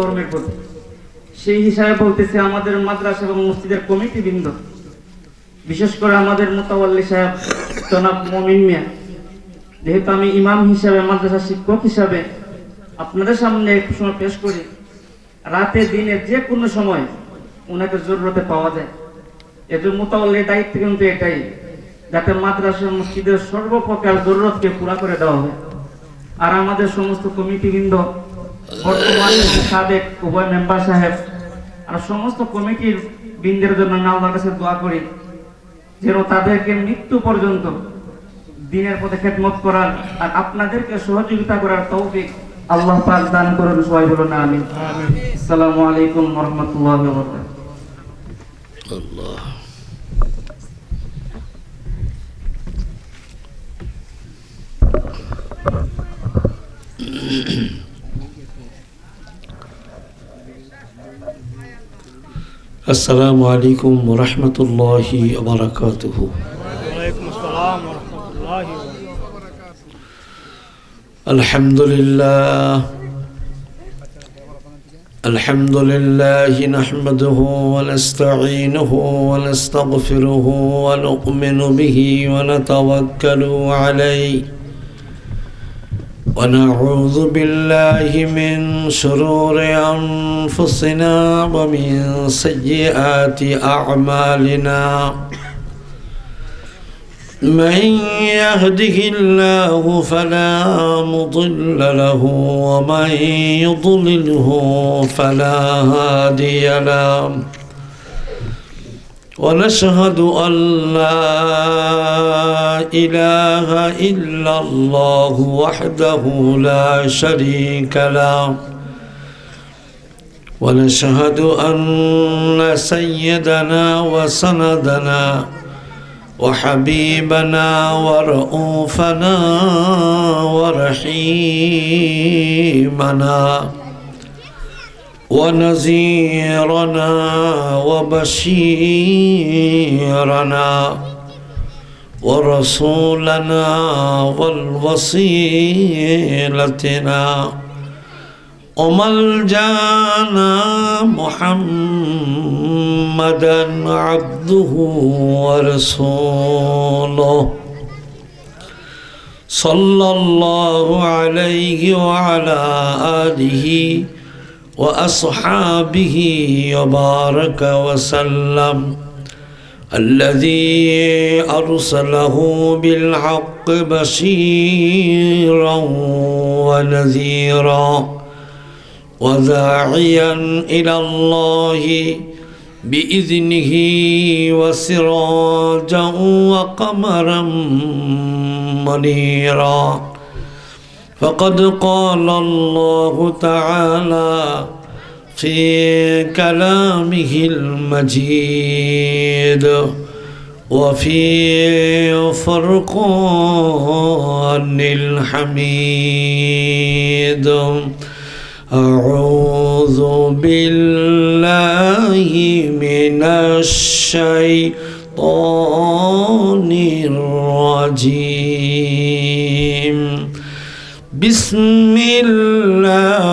কর্মের প্রতি সেই হিসাবে বলতেছে আমাদের মাদ্রাসা এবং মসজিদের কমিটি বৃন্দ, বিশেষ করে আমাদের মুতাওয়াল্লি সাহেব জনাব মমিন মিয়া, যেহেতু আমি ইমাম হিসাবে মাদ্রাসা শিক্ষক হিসাবে আপনাদের সামনে একটু সময় পেশ করি, রাতে দিনে যে কোনো সময় ওনাকে জরুরতে পাওয়া যায়। এদের মুতাওয়াল্লির দায়িত্ব কিন্তু এটাই, যাতে মাদ্রাসা মসজিদের সর্বপ্রকার জরুরতকে পুরা করে দেওয়া হয়। আর আমাদের সমস্ত কমিটি বৃন্দ, বর্তমানে সাবেক উভয় মেম্বার সাহেব আর সমস্ত কমিটির বৃন্দের জন্য আমি আল্লাহর কাছে দোয়া করি যেন তাদেরকে মৃত্যু পর্যন্ত দিনের পথে খেদমত করার আর আপনাদেরকে সহযোগিতা করার তৌফিক আল্লাহ পাক দান করুন। সবাই বলুন আমিন। আসসালামু আলাইকুম ওয়া রাহমাতুল্লাহি ওয়া বারাকাতুহু। আল্লাহ السلام عليكم ورحمة الله وبركاته. وعليكم السلام ورحمة الله وبركاته. الحمد لله نحمده ونستعينه ونستغفره ونؤمن به ونتوكل عليه ونعوذ بالله من شرور أنفسنا ومن سيئات أعمالنا. من يهده الله فلا مضل له ومن يضلله فلا هادي له. ونشهد أن لا إله إلا الله وحده لا شريك له. ونشهد أن سيدنا وسندنا وحبيبنا ورؤوفنا ورحيمنا ونذيرنا وبشيرنا ورسولنا والوصيلتنا وملجانا محمدا عبده ورسوله صلى الله عليه وعلى آله وأصحابه وبارك وسلم. الذي أرسله بالحق بشيرا ونذيرا وداعيا إلى الله بإذنه وسراجا وقمرا منيرا. فقد قال الله تعالى في كلامه المجيد وفي فرقان الحميد. أعوذ بالله من الشيطان الرجيم. بسم الله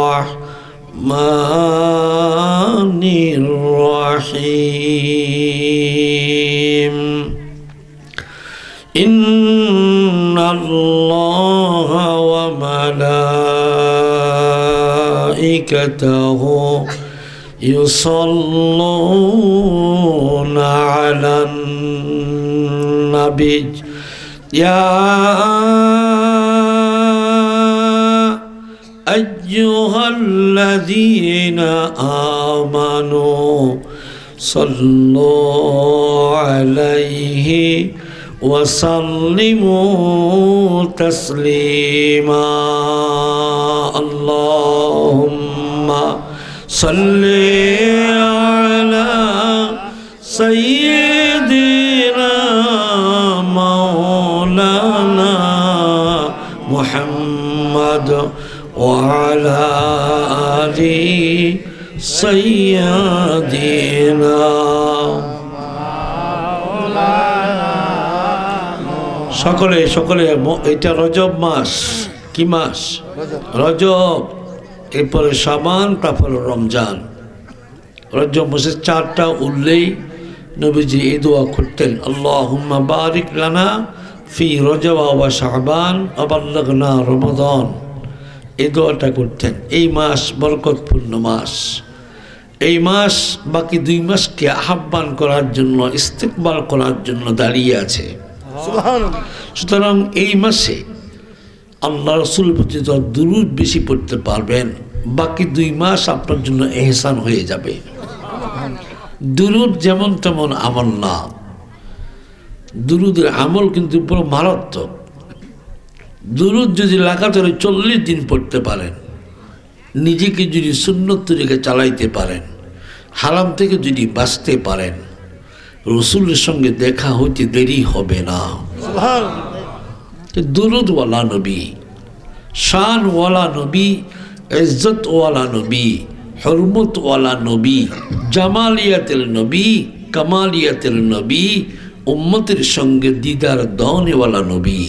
الرحمن الرحيم. إن الله وملائكته يصلون على النبي يا أيها الذين آمنوا صلوا عليه وسلموا تسليما. اللهم صل على سيدنا مولانا محمد وعلى آل سيدنا সকলে সকলে এটা রজব মাস, কি মাস? রজব। এরপরে শাবান, তারপরে রমজান। রজব মাসের 4টা উঠলেই নবীজি এই দোয়া করতেন, আল্লাহুম্মা বারিক লানা ফি রজব ওয়া শাবান ওয়া বাল্লিগনা রমাদান। এই দোয়াটা করতেন। এই মাস বরকতপূর্ণ মাস। এই মাস বাকি 2 মাসকে আহ্বান করার জন্য, ইস্তেকবাল করার জন্য দাঁড়িয়ে আছে। সুতরাং এই মাসে আল্লাহ রাসূল প্রতি দুরূদ বেশি পড়তে পারবেন, বাকি 2 মাস আপনার জন্য এহসান হয়ে যাবে। দুরূদ যেমন তেমন আমল না, দুরূদের আমল কিন্তু পুরো মারাত্মক। দুরূদ যদি লাগাতার 40 দিন পড়তে পারেন, নিজেকে যদি সুন্নত তরিকা চালাইতে পারেন, হারাম থেকে যদি বাঁচতে পারেন, রসুলের সঙ্গে দেখা হইতে দেরি হবে না। দুরূদওয়ালা নবী, শানওয়ালা নবী, ইজ্জতওয়ালা নবী, হরমতওয়ালা নবী, জামালিয়াতের নবী, কামালিয়াতের নবী, উম্মতের সঙ্গে দিদার দওনেওয়ালা নবী।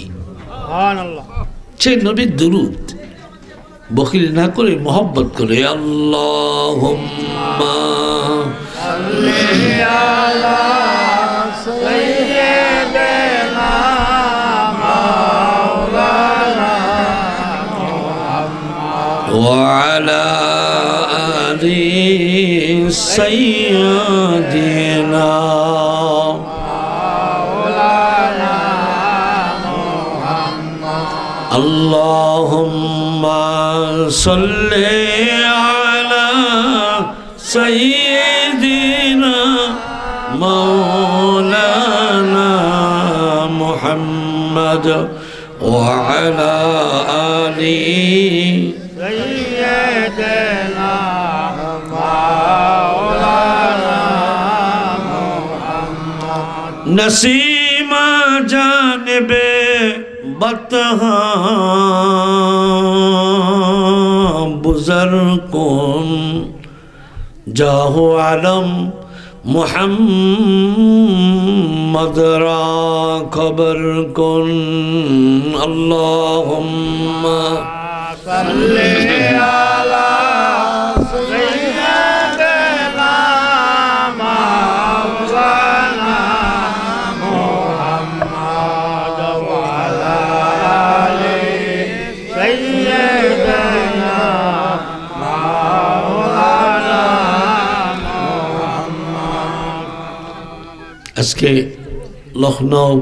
সেই নবীর দুরূদ বখিল না করে মহব্বত করে আল্লাহুম্মা সাল্লি আলা সাইয়্যিদিনা মাওলানা মুহাম্মদ ওয়া আলা আলি সাইয়্যিদিনা Allahumma salli ala sayyidina maulana Muhammad wa ala ali sayyidina maulana Muhammad nasima janibe बतहा बुज़र कुन जाहो आलम मुहम्मद रा खबर कुन अल्लाहुम्मा सल्ली अला सय्यिदिना मौलाना मुहम्मद वा अला आलि सय्यिदिना मौलाना मुहम्मद। আজকে লখনৌ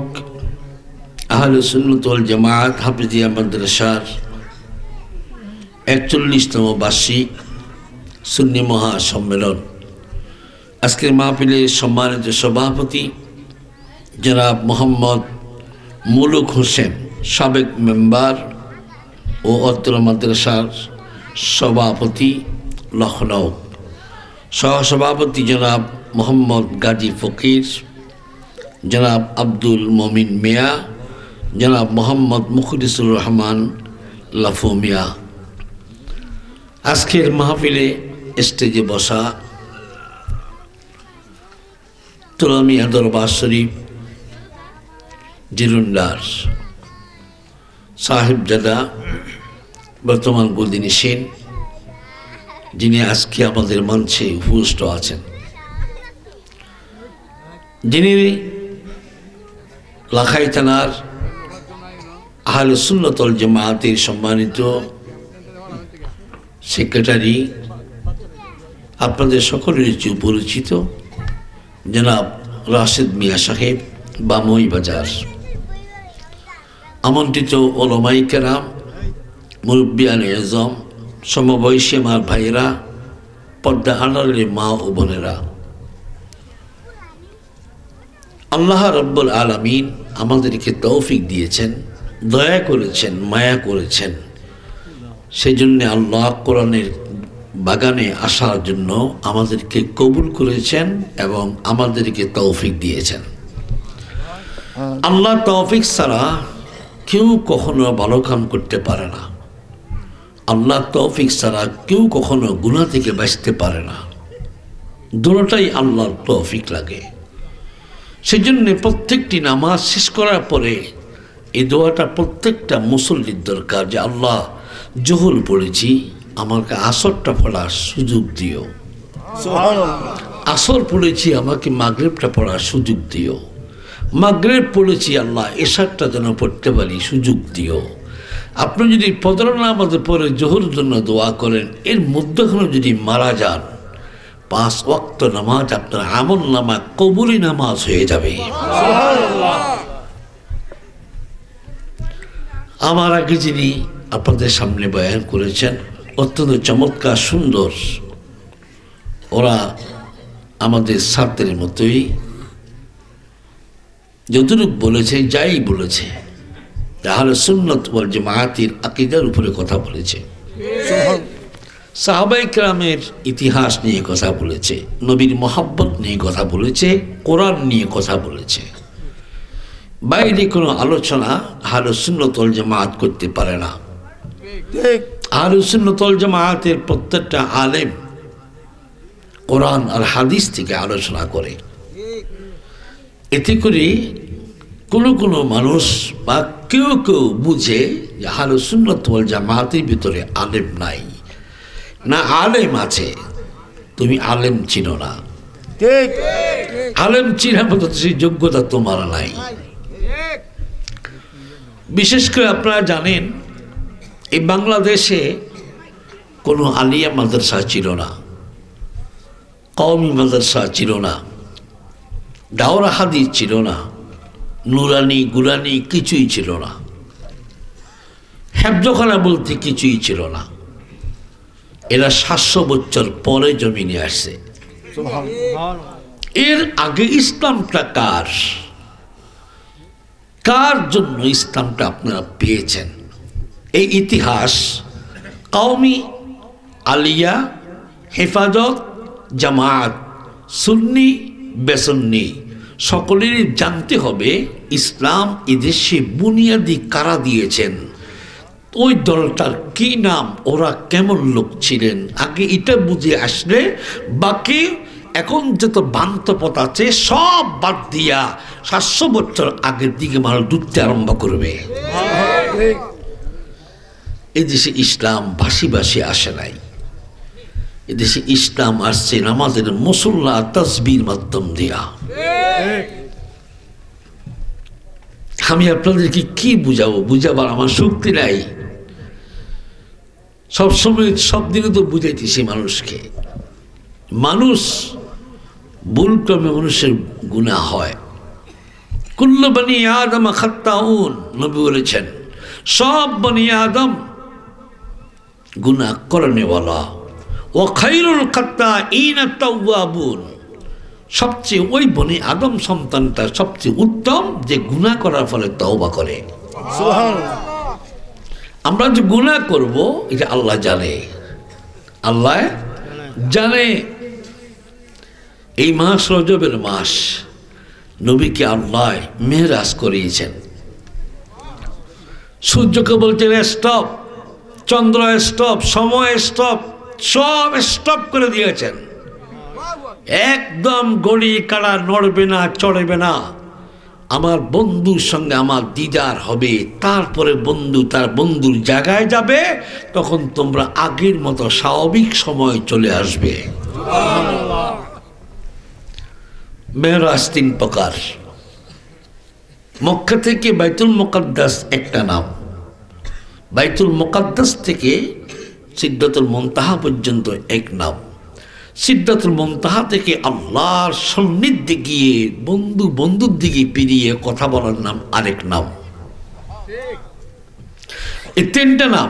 আহলে সুন্নাত ওয়াল জামাত হাফিজিয়া মাদ্রাসার 41তম বার্ষিক সুন্নি মহাসম্মেলন। আজকের মাহফিলের সম্মানিত সভাপতি জনাব মোহাম্মদ মুলুক হোসেন, সাবেক মেম্বার ও অত্র মাদ্রাসার সভাপতি লখনৌ, সহসভাপতি জনাব মোহাম্মদ গাজী ফকির, জনাব আব্দুল মমিন মিয়া, জনাব মোহাম্মদ মুখলিসুর রহমান লাফু মিয়া। আজকের মাহফিলে স্টেজে বসা তুলামিয়া দরবার শরীফ জিরুন্ডার সাহেবজাদা বর্তমান গোলদিনী সেন, যিনি আজকে আমাদের মঞ্চে উপস্থিত আছেন, যিনি লাখাই থানার আহলে সুন্নাত ওয়াল জামাতের সম্মানিত সেক্রেটারি, আপনাদের সকলের পরিচিত জনাব রাশেদ মিয়া সাহেব বামই বাজার, আমন্ত্রিত ওলামায়ে কেরাম, মুরব্বিয়ানে আজম, সমবয়সী আমার ভাইয়েরা, পর্দা আড়ালের মা ও বোনেরা, আল্লাহ রব্বুল আলামিন আমাদেরকে তৌফিক দিয়েছেন, দয়া করেছেন, মায়া করেছেন। সেই জন্য আল্লাহ কোরআনের বাগানে আসার জন্য আমাদেরকে কবুল করেছেন এবং আমাদেরকে তৌফিক দিয়েছেন। আল্লাহ তৌফিক ছাড়া কেউ কখনো ভালো কাম করতে পারে না। আল্লাহ তৌফিক ছাড়া কেউ কখনো গুনাহ থেকে বাঁচতে পারে না। দুটোটাই আল্লাহর তৌফিক লাগে। সেজন্য প্রত্যেকটি নামাজ শেষ করার পরে এই দোয়াটা প্রত্যেকটা মুসল্লির দরকার যে আল্লাহ জোহর পড়েছি, আমাকে আসরটা পড়ার সুযোগ দিও। আসর পড়েছি, আমাকে মাগরিবটা পড়ার সুযোগ দিও। মাগরিব পড়েছি, আল্লাহ এশারটা যেন পড়তে পারি সুযোগ দিও। আপনি যদি ফজর নামাজে পড়ে জোহরের জন্য দোয়া করেন, এর মধ্যখানে যদি মারা যান, 5 ওয়াক্ত নামাজ আপনার আমল নামা কবুলি নামাজ হয়ে যাবে। আমার আগে যিনি আপনাদের সামনে বয়ান করেছেন অত্যন্ত চমৎকার সুন্দর, ওরা আমাদের ছাত্রের মতোই যতটুকু বলেছে, যাই বলেছে তাহলে সুন্নাত ওয়াল জামাতের আকীদার উপরে কথা বলেছে, সাহাবায়ে কেরামের ইতিহাস নিয়ে কথা বলেছে, নবীর মহব্বত নিয়ে কথা বলেছে, কোরআন নিয়ে কথা বলেছে। বাইরে কোনো আলোচনা আহলে সুন্নাত ওয়াল জামাত করতে পারে না। আহলে সুন্নাত ওয়াল জামাতের প্রত্যেকটা আলেম কোরআন আর হাদিস থেকে আলোচনা করে। এতে করে কোনো মানুষ বা কেউ বুঝে যে আহলে সুন্নাত ওয়াল জামাতের ভিতরে আলেম নাই, না আলেম আছে, তুমি আলেম চিনো না। আলেম চিনার মতো সেই যোগ্যতা তোমার নাই। বিশেষ করে আপনারা জানেন এই বাংলাদেশে কোনো আলিয়া মাদ্রাসা ছিল না, কওমি মাদ্রাসা ছিল না, দাওরা হাদিস ছিল না, নুরানি গুরানি কিছুই ছিল না, হেফজখানা বলতে কিছুই ছিল না। এরা 700 বছর পরে জমিনে আসছে। এর আগে ইসলামটা কার জন্য ইসলামটা আপনারা পেয়েছেন? এই ইতিহাস কওমি, আলিয়া, হেফাজত, জামাত, সুন্নি বেসুন্নি সকলেরই জানতে হবে ইসলাম এদেশে বুনিয়াদি কারা দিয়েছেন, ওই দলটার কি নাম, ওরা কেমন লোক ছিলেন। আগে এটা বুঝে আসলে বাকি এখন যত ভ্রান্ত পথ আছে সব বাদ দিয়া 700 বছর আগের দিকে মানুষ ডুবতে আরম্ভ করবে। এদেশে ইসলাম ভাসি ভাসি আসে নাই। এদেশে ইসলাম আসছে নামাজের মুসল্লা তাসবির মাধ্যম দিয়া। আমি আপনাদেরকে কি বুঝাবো, বুঝাবার আমার শক্তি নাই। সবসময় সব দিনে তো বুঝাইতেছি মানুষকে। মানুষ ভুল ক্রমে মানুষের গুনাহ হয়। কুল্লু বনি আদম খাত্তাউন, নবী বলেছেন সব বনি আদম গুনাহ করনেওয়ালা। ও খায়রুল খাত্তাইন আত-তাওয়াবুন, সবচেয়ে ওই বনি আদম সন্তানটা সবচেয়ে উত্তম যে গুনাহ করার ফলে তওবা করে। সুবহানাল্লাহ। আমরা যে গুনাহ করব এটা আল্লাহ জানে, আল্লাহ জানে। এই মাস রজবের মাস, নবীকে আল্লাহ মেরাজ করিয়েছেন। সূর্যকে বলছেন স্টপ, চন্দ্র স্টপ, সময় স্টপ, সব স্টপ করে দিয়েছেন। একদম গড়ি কাড়া নড়বে না, চড়বে না। আমার বন্ধুর সঙ্গে আমার দিদার হবে, তারপরে বন্ধু তার বন্ধুর জায়গায় যাবে, তখন তোমরা আগের মতো স্বাভাবিক সময় চলে আসবে। মেরাজ 3 প্রকার। মক্কা থেকে বাইতুল মুকাদ্দাস একটা নাম, বাইতুল মুকাদ্দাস থেকে সিদরাতুল মুনতাহা পর্যন্ত এক নাম, সিদরাতুল মুনতাহা থেকে আল্লাহর সান্নিধ্যে গিয়ে বন্ধুর দিকে পেরিয়ে কথা বলার নাম আরেক নাম। এই 3টা নাম,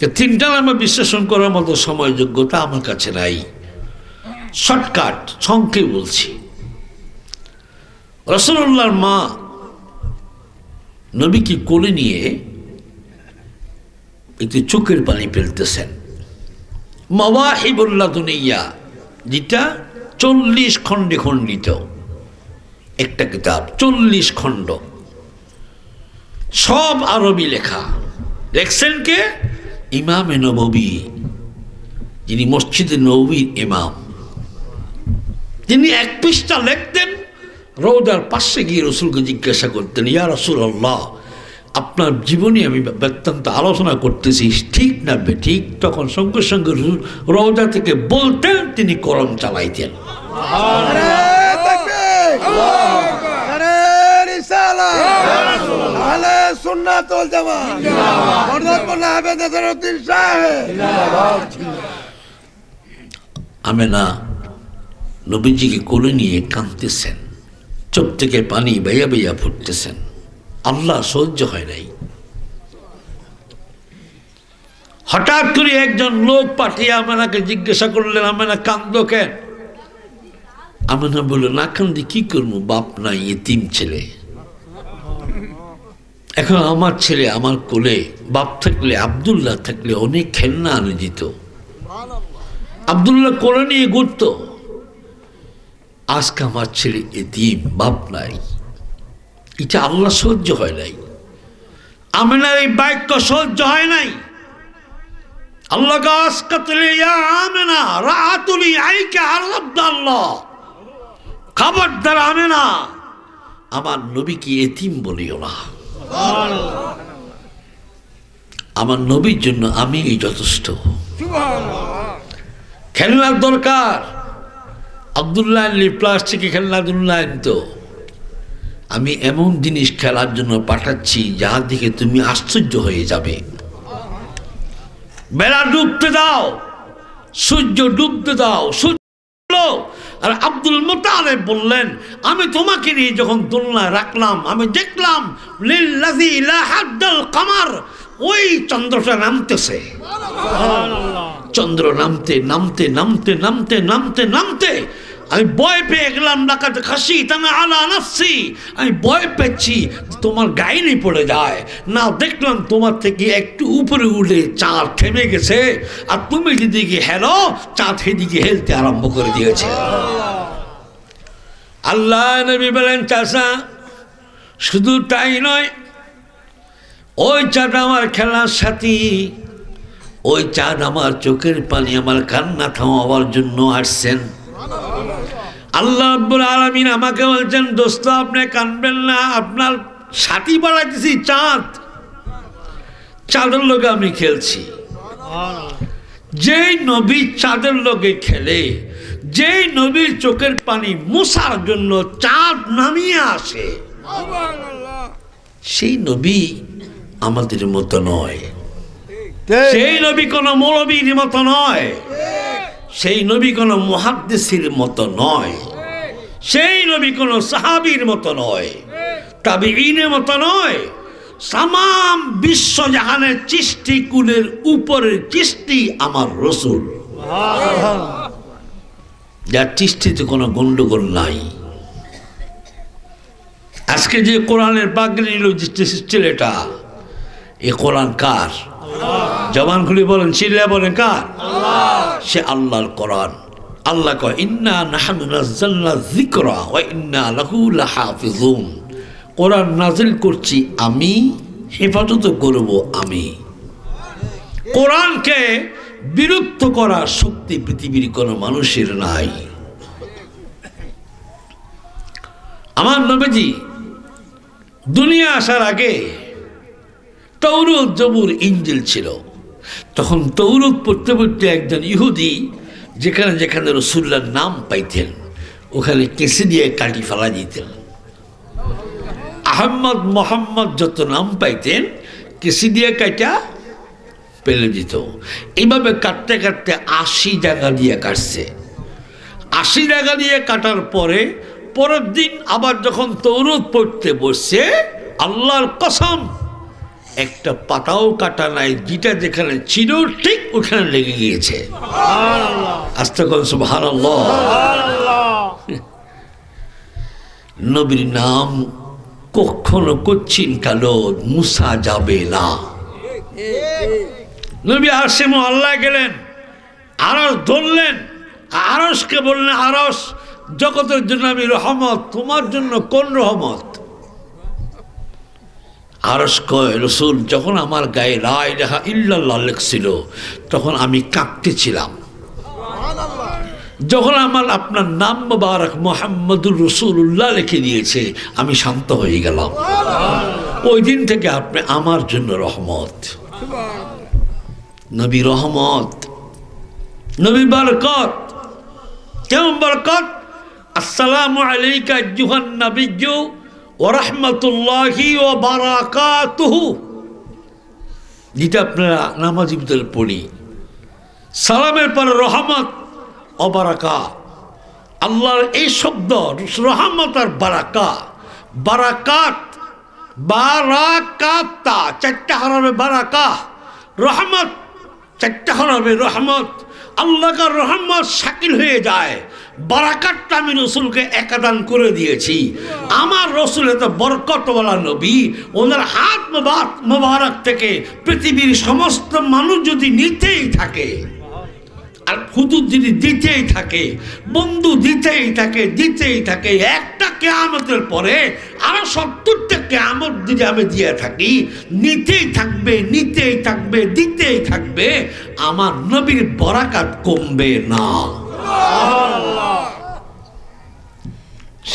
এই 3টা নামে বিশ্লেষণ করার মতো সময় যোগ্যতা আমার কাছে নাই। শর্টকাট সংক্ষেপে বলছি। রাসূলুল্লাহর মা নবীকে কোলে নিয়ে একটু চোখের পানি ফেলতেছেন। মাওয়াহিবুল লাদুনিয়া, যেটা 40 খণ্ডে খণ্ডিত একটা কিতাব, 40 খণ্ড, সব আরবি লেখা। লেখছেন কে? ইমামে নববী, যিনি মসজিদে নববীর ইমাম। তিনি 1 পৃষ্ঠা লিখতেন, রওজার পাশে গিয়ে রসুলকে জিজ্ঞাসা করতেন, ইয়া রাসূলুল্লাহ আপনার জীবনে আমি ব্যক্তান্ত আলোচনা করতেছি ঠিক না বেঠিক, তখন সঙ্গে সঙ্গে রওজা থেকে বলতেন, তিনি কলম চালাইতেন। আমেনা নবীজিকে কোলে নিয়ে কাঁদতেছেন, চোখ থেকে পানি বেয়া বেয়া ফুটতেছেন। আল্লাহ সহ্য হয় নাই। হঠাৎ করে একজন লোক পাঠিয়ে আমেনাকে জিজ্ঞাসা করলেন, আমেনা কান্দ কেন? আমেনা বলল, না কান্দি কি করবো, বাপ নাই, এতিম ছেলে। এখন আমার ছেলে আমার কোলে, বাপ থাকলে, আব্দুল্লাহ থাকলে অনেক খেলনা আনে দিত, আব্দুল্লাহ কোলে নিয়ে ঘুরত। আজকে আমার ছেলে এতিম, বাপ নাই, এটা আল্লাহ সহ্য হয় নাই। আমেনার এই বাক্য সহ্য হয় নাই। আল্লাহ খবরদার আমেনা, আমার নবীকে এতিম বলিও না। আমার নবীর জন্য আমি যথেষ্ট। খেলনার দরকার, আব্দুল্লাহ প্লাস্টিকে খেলনা দুল্লাহ আনতো। আমি এমন জিনিস খেলার জন্য পাঠাচ্ছি যাহা দিকে তুমি আশ্চর্য হয়ে যাবে। বেলা ডুবতে দাও, সূর্য ডুবতে দাও, সূর্য। আর আব্দুল মুতালিব বললেন, আমি তোমাকে নিয়ে যখন দোলনায় রাখলাম, আমি দেখলাম লিল্লাযী লা হাদ্দাল কামার, ওই চন্দ্রটা নামতেছে। চন্দ্র নামতে নামতে নামতে নামতে নামতে নামতে আমি ভয় পেয়ে গেলাম। লাকাদ খাশিতানা আলা নাফসি, আমি ভয় পেয়েছি তোমার গায়ে পড়ে যায় না। দেখলাম তোমার থেকে একটু উপরে উঠে চাঁদ থেমে গেছে, আর তুমি যেদিকে হেলো চাঁদ সেদিকে হেলতে আরম্ভ করে দিয়েছে। আল্লাহ নবী বলেন, চাচা শুধু তাই নয়, ওই চাঁদ আমার খেলার সাথী, ওই চাঁদ আমার চোখের পানি, আমার কান্না থামাবার জন্য আসছেন। আল্লাহ রাব্বুল আলামিন আমাকে বলছেন, দোস্ত আপনি কাঁদবেন না, আপনার সাথী বাড়াইতেছি চাঁদ, চাঁদের লোকে আমি খেলছি। যেই নবী চাঁদের লোকে খেলে, যেই নবীর চোখের পানি মুছার জন্য চাঁদ নামিয়ে আসে, সেই নবী আমাদের মতো নয়। সেই নবী কোন মৌলবীর মতো নয়, সেই নবী কোন মুহাদ্দিসের মতো নয়, সেই নবী কোন সাহাবীর মতো নয়, তাবিঈনের মতো নয়। তামাম বিশ্বজাহানের সৃষ্টি কুলের উপরের সৃষ্টি আমার রাসূল, যার সৃষ্টিতে কোনো গন্ডগোল নাই। আজকে যে কোরআনের বাগড়ি নিল ছেলেটা, এ কোরআন কার? জবান খুলে বলেন, চিল্লা বলেন কার? সে আল্লাহর কোরআন। আল্লাহ কয়, ইন্না নাহনু নাযালনা যিকরা ওয়া ইন্না লাহু লাহাফিজুন। কোরআন নাজিল করছি আমি, হেফাজত করব আমি। কোরআনকে বিরুদ্ধ করার শক্তি পৃথিবীর কোনো মানুষের নাই। আমার নবীজি দুনিয়া আসার আগে তৌরাত, জবুর, ইনজিল ছিল। তখন তৌরাত পড়তে পড়তে একজন ইহুদি যেখানে যেখানে রাসূলুল্লাহর নাম পাইতেন ওখানে কেসি দিয়ে কাটি ফেলা দিতেন। আহমদ মোহাম্মদ যত নাম পাইতেন কেসি দিয়ে কাটা পেলে দিত। এইভাবে কাটতে কাটতে ৮০ জায়গা দিয়ে কাটছে। ৮০ জায়গা দিয়ে কাটার পরে পরের দিন আবার যখন তৌরাত পড়তে বসছে, আল্লাহর কসম একটা পাতাও কাটা নাই, যেটা যেখানে ছিল ঠিক ওখানে লেগে গিয়েছে। আস্তে করে সুবহানাল্লাহ। নবীর নাম কখনো কচ্ছিন কালো মুছা যাবে না। নবী আরশে আল্লাহ গেলেন, আরশ ধরলেন, আরশকে বললেন, আরশ জগতের জন্য আমি রহমত, তোমার জন্য কোন রহমত? আরশ কয়, রাসূল যখন আমার গায়ে লা ইলাহা ইল্লাল্লাহ লেখছিল তখন আমি কাঁপতেছিলাম। যখন আমার আপনার নাম মুবারক মুহাম্মদুর রাসূলুল্লাহ লিখে দিয়েছে আমি শান্ত হয়ে গেলাম। ওই দিন থেকে আপনি আমার জন্য রহমত, নবী রহমত, নবী বরকত। কেমন বরকত? আসসালামু আলাইকা আইয়ুহান নাবিয়্যু ওয়া রাহমাতুল্লাহি ওয়া বারাকাতুহু, যেটা আপনারা নামাজের ভিতরে পড়ি। সালামের পরে রহমত ও বারাকা, আল্লাহর এই শব্দ রহমত আর বারাকা, বারাকাত, বারাকাতা চারটা হরফে বারাকা, রহমত চারটা হরফে রহমত। আল্লাহর রহমত শাকিল হয়ে যায়। বারাকাতটা আমি রসুলকে একাদান করে দিয়েছি। আমার রসুল এত বরকতওয়ালা নবী, ওনার হাত মোবারক থেকে পৃথিবীর সমস্ত মানুষ যদি নিতেই থাকে, আর হুজুর যদি দিতেই থাকে, বন্ধু দিতেই থাকে, একটা কিয়ামতের পরে আরো 70টা কিয়ামত যদি আমি দিয়ে থাকি, নিতেই থাকবে, দিতেই থাকবে, আমার নবীর বরাকাত কমবে না।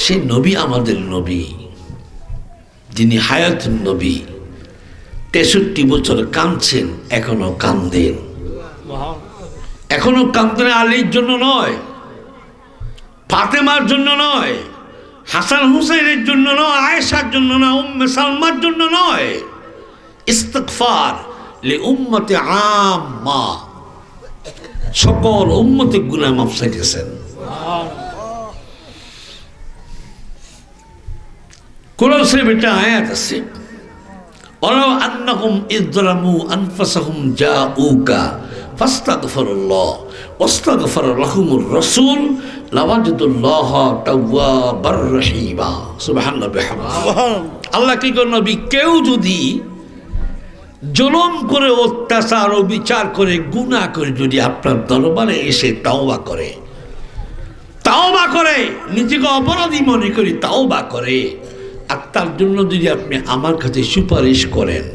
সে নবী আমাদের নবী, যিনি হায়াতুন নবী। 63 বছর কাঁদছেন, এখনো কান্দেন। এখনো কান্দনে আলীর জন্য নয়, ফাতেমার জন্য নয়, হাসান হুসাইনের জন্য নয়, আয়েশার জন্য নয়, উম্মে সালমার জন্য নয়। ইস্তিগফার লি উম্মতি আম্মা, সকল উম্মতের গুনাহ মাফ চাইতেছেন। কোরআন শরীফে একটা আয়াত আছে, ওয়ালাউ আন্নাহুম ইযলামু আনফুসাহুম জাউকা ফাস্তাগফিরুল্লাহ ওয়াস্তাগফার লাহুমুর রাসূল লাওয়াজাদুল্লাহ তাওয়াবার রহিমা। সুবহানাল্লাহ বিহামদিহি। আল্লাহ কি করেন, নবী কেউ যদি জুলুম করে, অত্যাচার ও বিচার করে, গুনাহ করে যদি আপনার দরবারে এসে তাওবা করে, নিজেকে অপরাধী মনে করি তাওবা করে, আর তার জন্য যদি আপনি আমার কাছে সুপারিশ করেন,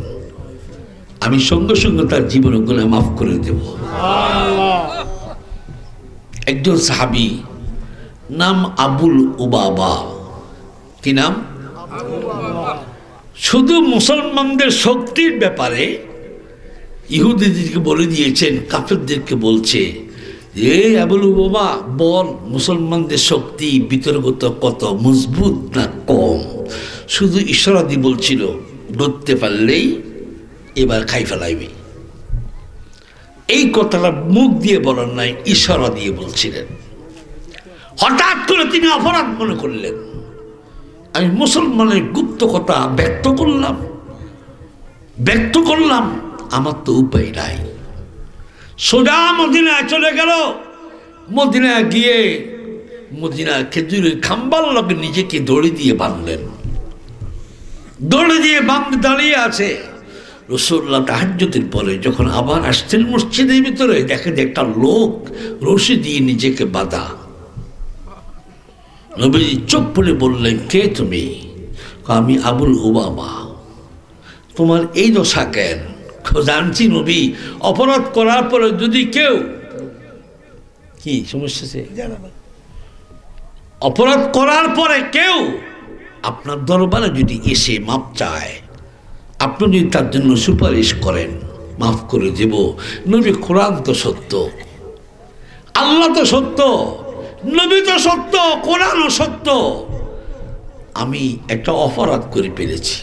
আমি সঙ্গে সঙ্গে তার জীবন গুনাহ মাফ করে দেব। একজন সাহাবী নাম আবুল উবাবা, কি নাম? শুধু মুসলমানদের শক্তির ব্যাপারে ইহুদিদেরকে বলে দিয়েছেন, কাফেরদেরকে বলছে যে আবুল উবাবা বল, মুসলমানদের শক্তি বিতর্কত কত, মজবুত না কম? শুধু ইশারা দিয়ে বলছিল, ধরতে পারলেই এবার খাই ফেলাইবে। এই কথাটা মুখ দিয়ে বলার নাই, ইশারা দিয়ে বলছিলেন। হঠাৎ করে তিনি অপরাধ মনে করলেন, আমি মুসলমানের গুপ্ত কথা ব্যক্ত করলাম, আমার তো উপায় নাই। সোজা মদিনায় চলে গেল। মদিনায় গিয়ে মদিনার খেজুরের খাম্বার লগে নিজেকে দড়ি দিয়ে বাঁধলেন। দড়ি দিয়ে বাঁধে দাঁড়িয়ে আছে। রাসূলুল্লাহ তাহাজ্জুদের পরে যখন আবার আসছেন মসজিদের ভিতরে, দেখে যে একটা লোক রশি দিয়ে নিজেকে বাঁধা। নবীজি চোখ পড়ে বললেন, কে তুমি? আমি আবুল উবাবা। তোমার এই দশা কেন? জানছি নবী, অপরাধ করার পরে যদি কেউ, কি সমস্যা, অপরাধ করার পরে কেউ আপনার দরবারে যদি এসে মাপ চায়, আপনি যদি তার জন্য সুপারিশ করেন, মাফ করে দেব। নবী, কোরআন তো সত্য, আল্লাহ তো সত্য, নবী তো সত্য, কোরআনও সত্য। আমি একটা অপরাধ করে ফেলেছি,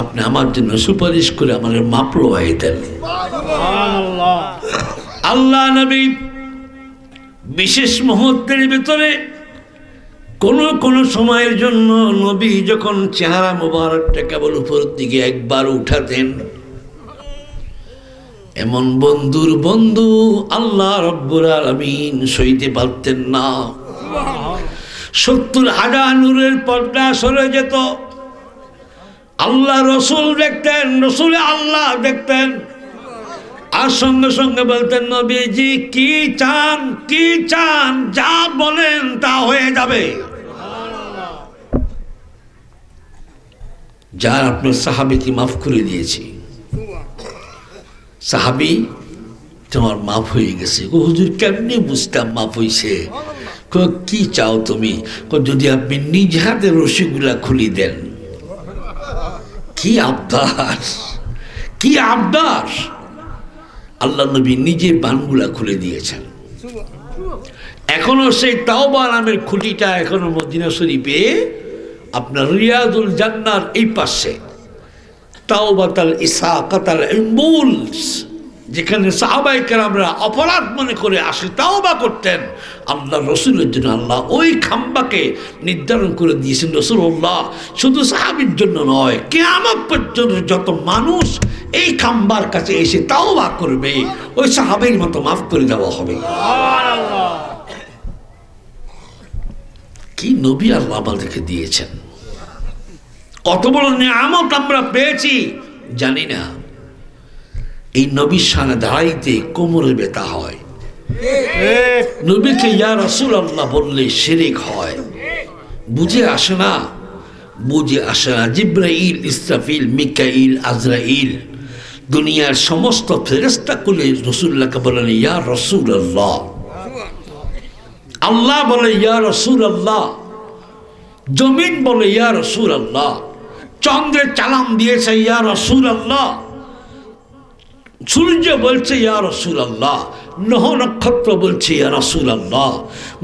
আপনি আমার জন্য সুপারিশ করে আমার মাপ লোয়াই দেন। আল্লাহ নবী বিশেষ মুহূর্তের ভিতরে কোন সময়ের জন্য নবী যখন চেহারা মোবারকটা কেবল উপরের দিকে একবার উঠাতেন, এমন বন্ধুর বন্ধু আল্লাহ রব্বুল আলামিন সইতে পারতেন না। 70,000 নূরের পর্দা সরে যেত। আল্লাহ রসুল দেখতেন, রসুল আল্লাহ দেখতেন, আর সঙ্গে সঙ্গে বলতেন, নবীজি কি চান, যা বলেন তা হয়ে যাবে। যার আপনার সাহাবীকে মাফ করে দিয়েছি, সাহাবী তোমার মাফ হয়ে গেছে। হুজুর কেমনি বুঝতাম মাফ হয়েছে? কি চাও তুমি? যদি আপনি নিজ হাতে রশিগুলা খুলি দেন। কি আবদার, কি আবদার! আল্লাহ নবী নিজে বানগুলা খুলে দিয়েছেন। এখনো সেই তাওবা নামের খুঁটিটা এখনো মদিনা শরীফে আপনার রিয়াদুল জান্নার এই পাশে তাওবাতাল ইসাকাতাল ইলমুলস, যেখানে সাহাবায়ে কেরামরা অপরাধ মনে করে আসে তাওবা করতেন, আল্লাহ রসুলের জন্য আল্লাহ ওই খাম্বাকে নির্ধারণ করে দিয়েছেন। রাসূলুল্লাহ শুধু সাহাবীর জন্য নয়, কিয়ামত পর্যন্ত যত মানুষ এই খাম্বার কাছে এসে তাওবা করবে ওই সাহাবীর মতো মাফ করে দেওয়া হবে। কি নবী আল্লাহ আমাদেরকে দিয়েছেন, কত বড় নিয়ামত আমরা পেয়েছি জানি না। এই নবীর সামনে দাঁড়াইতে কোমরে ব্যথা হয়, নবীকে ইয়া রাসূলুল্লাহ বললে শিরক হয়, বুঝে আসে না, বুঝে আসে না। জিবরাইল, ইসরাফিল, মিকাইল, আজরাইল দুনিয়ার সমস্ত ফেরেশতা কুলে রাসূলুল্লাহকে বলেন ইয়া রাসূলুল্লাহ, আল্লাহ বলে ইয়া রাসূলুল্লাহ, জমিন বলে ইয়া রাসূলুল্লাহ, চন্দ্রে চালান দিয়েছে ইয়া রাসূলুল্লাহ, সূর্য বলছে ইয়া রাসূলুল্লাহ, নহ নক্ষত্র বলছে ইয়া রাসূলুল্লাহ,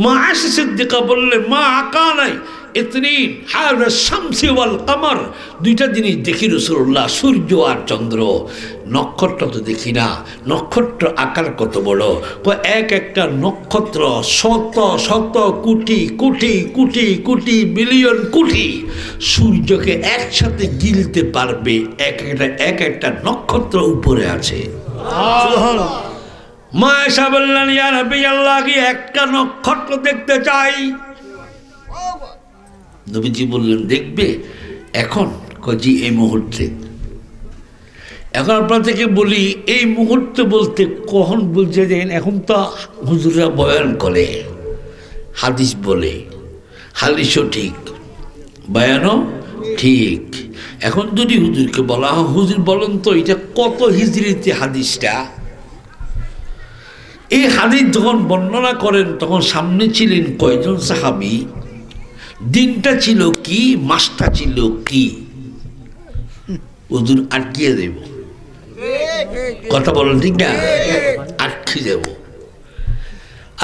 মা আয়েশা সিদ্দিকা বললে মা আকানাই ইতনিন হাযা শামসি ওয়াল কমর, দুইটা জিনিস দেখি রাসূলুল্লাহ, সূর্য আর চন্দ্র, নক্ষত্র তো দেখি না। নক্ষত্র আকার কত বড়, এক একটা নক্ষত্র শত শত কোটি কোটি কোটি কোটি বিলিয়ন কোটি সূর্যকে একসাথে গিলতে পারবে, এক একটা নক্ষত্র উপরে আছে। মা আয়েশা বললেন ইয়া রাসূলুল্লাহ, কি একটা নক্ষত্র দেখতে চাই। নবীজি বললেন দেখবে এখন? জি এই মুহূর্তে। এখন আপনার থেকে বলি এই মুহূর্তে বলতে কখন বলছে দেখেন, এখন তো হুজুররা বয়ান করে, হাদিস বলে, হাদিসও ঠিক, বয়ানও ঠিক। এখন যদি হুজুরকে বলা হয় হুজুর বলেন তো এটা কত হিজরিতে হাদিসটা, এই হাদিস যখন বর্ণনা করেন তখন সামনে ছিলেন কয়জন সাহাবী, দিনটা ছিল কি, মাসটা ছিল কি, হুজুর আটকিয়ে দেব, কথা বলেন ঠিক না, আটকে দেব।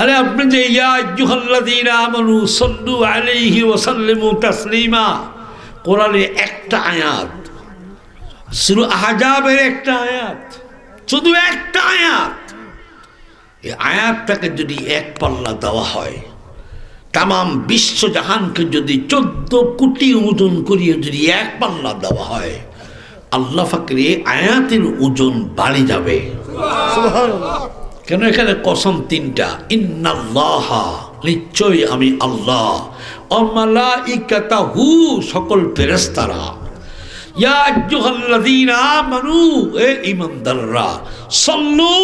আরে আপনি যে ইয়া আইয়ুহাল্লাযীনা আমানু সাল্লু আলাইহি ওয়া সাল্লিমু তাসলিমা, কোরআনে একটা আয়াত, সূরা আহজাবের একটা আয়াত, শুধু একটা আয়াত, এই আয়াতটাকে যদি এক পাল্লা দেওয়া হয়, তামাম বিশ্বজাহানকে যদি 14 কোটি ওজন করিয়ে যদি এক পাল্লা দেওয়া হয়, আল্লাহ ফাকর এই আয়াতের ওজন বাড়ি যাবে। কেন এখানে কসম তিনটা, ইন্নাল্লাহা নিশ্চয়ই আমি আল্লাহ, ও মালাইকাতাহু সকল ফেরেশতারা, ইয়া আইয়ুহাল্লাযীনা আমানু এ ঈমানদাররা, সাল্লু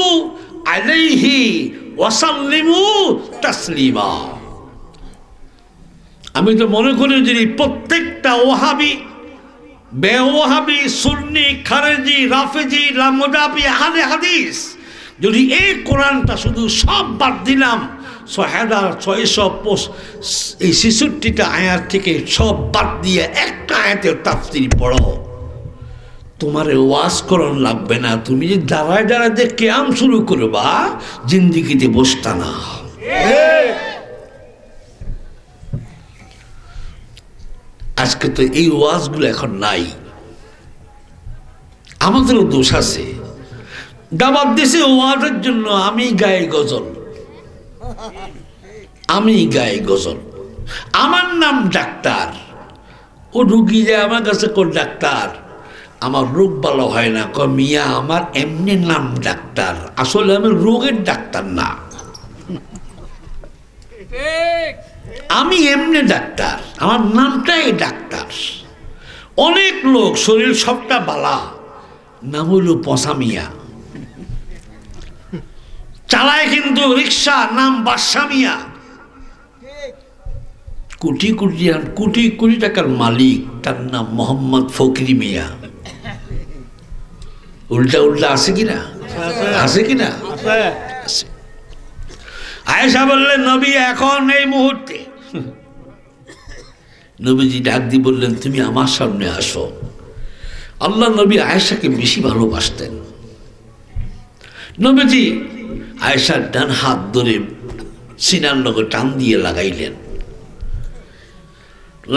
আলাইহি ওয়া সাল্লিমু তাসলিমা। আমি তো মনে করি যদি প্রত্যেকটা ওহাবি, বেওয়াহাবি, সুন্নি, খারেজি, রাফেজি, লামোদাবি, আহলে হাদিস যদি এই কোরআনটা শুধু সব বাদ দিলাম, 6666টা আয়াত থেকে সব বাদ দিয়ে একটা আয়াতের তাফসীর পড়ো, তোমার ওয়াজ করণ লাগবে না, তুমি যে দাঁড়ায় দাঁড়ায় যে কিয়াম শুরু করবা, জিন্দিগিতে বসতা না। আজকে তো এই ওয়াজগুলো এখন নাই, আমাদেরও দোষ আছে। দাওয়াত দিছে ওয়াজের জন্য, আমি গায়ে গজল, আমি গায়ে গজল, আমার নাম ডাক্তার, ও রুগী যায় আমার কাছে কোন ডাক্তার, আমার রোগ ভালো হয় না, কয় মিয়া আমার এমনি নাম ডাক্তার, আসলে আমি রোগের ডাক্তার না, আমি এমনি ডাক্তার, আমার নামটাই ডাক্তার। অনেক লোক শরীর সবটা বালা, নাম হইল পসামিয়া, চালায় কিন্তু রিক্সা, নাম বাদশামিয়া, কোটি কোটি কোটি কোটি টাকার মালিক, তার নাম মোহাম্মদ ফকরি মিয়া। উল্টা উল্টা আছে কিনা, আছে কিনা? আছে। আয়েশা বললেন নবী এখন এই মুহূর্তে, নবীজি ডাক দিয়ে বললেন তুমি আমার সামনে আসো। আল্লাহ নবী আয়েশাকে বেশি ভালোবাসতেন। নবীজি আয়েশার ডান হাত ধরে সিনার লগে টান দিয়ে লাগাইলেন।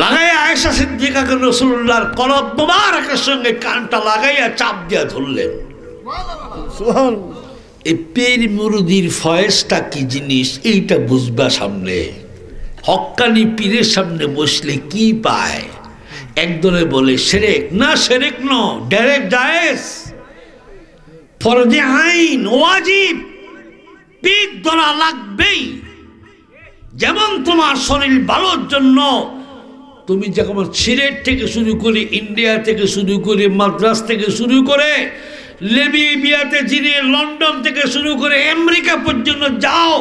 লাগাইয়া আয়েশা সিদ্দিকাকে রাসূলুল্লাহর কলব মুবারকের সঙ্গে কানটা লাগাইয়া চাপ দিয়া ধরলেন। এই পীর মুরিদির ফয়েজটা কি জিনিস এইটা বুঝবা সামনে। হক্কানি পীরের সামনে বসলে কি পায়? একদলে বলে শিরক, না শিরক ন, ডাইরেক্ট জায়েজ, ফরজে আইন, ওয়াজিব, পীর ধরা লাগবেই। যেমন তোমার শরীর ভালোর জন্য তুমি যেমন সিলেট থেকে শুরু করে, ইন্ডিয়া থেকে শুরু করে, মাদ্রাস থেকে শুরু করে, লিবিয়াতে যিনি, লন্ডন থেকে শুরু করে আমেরিকা পর্যন্ত যাও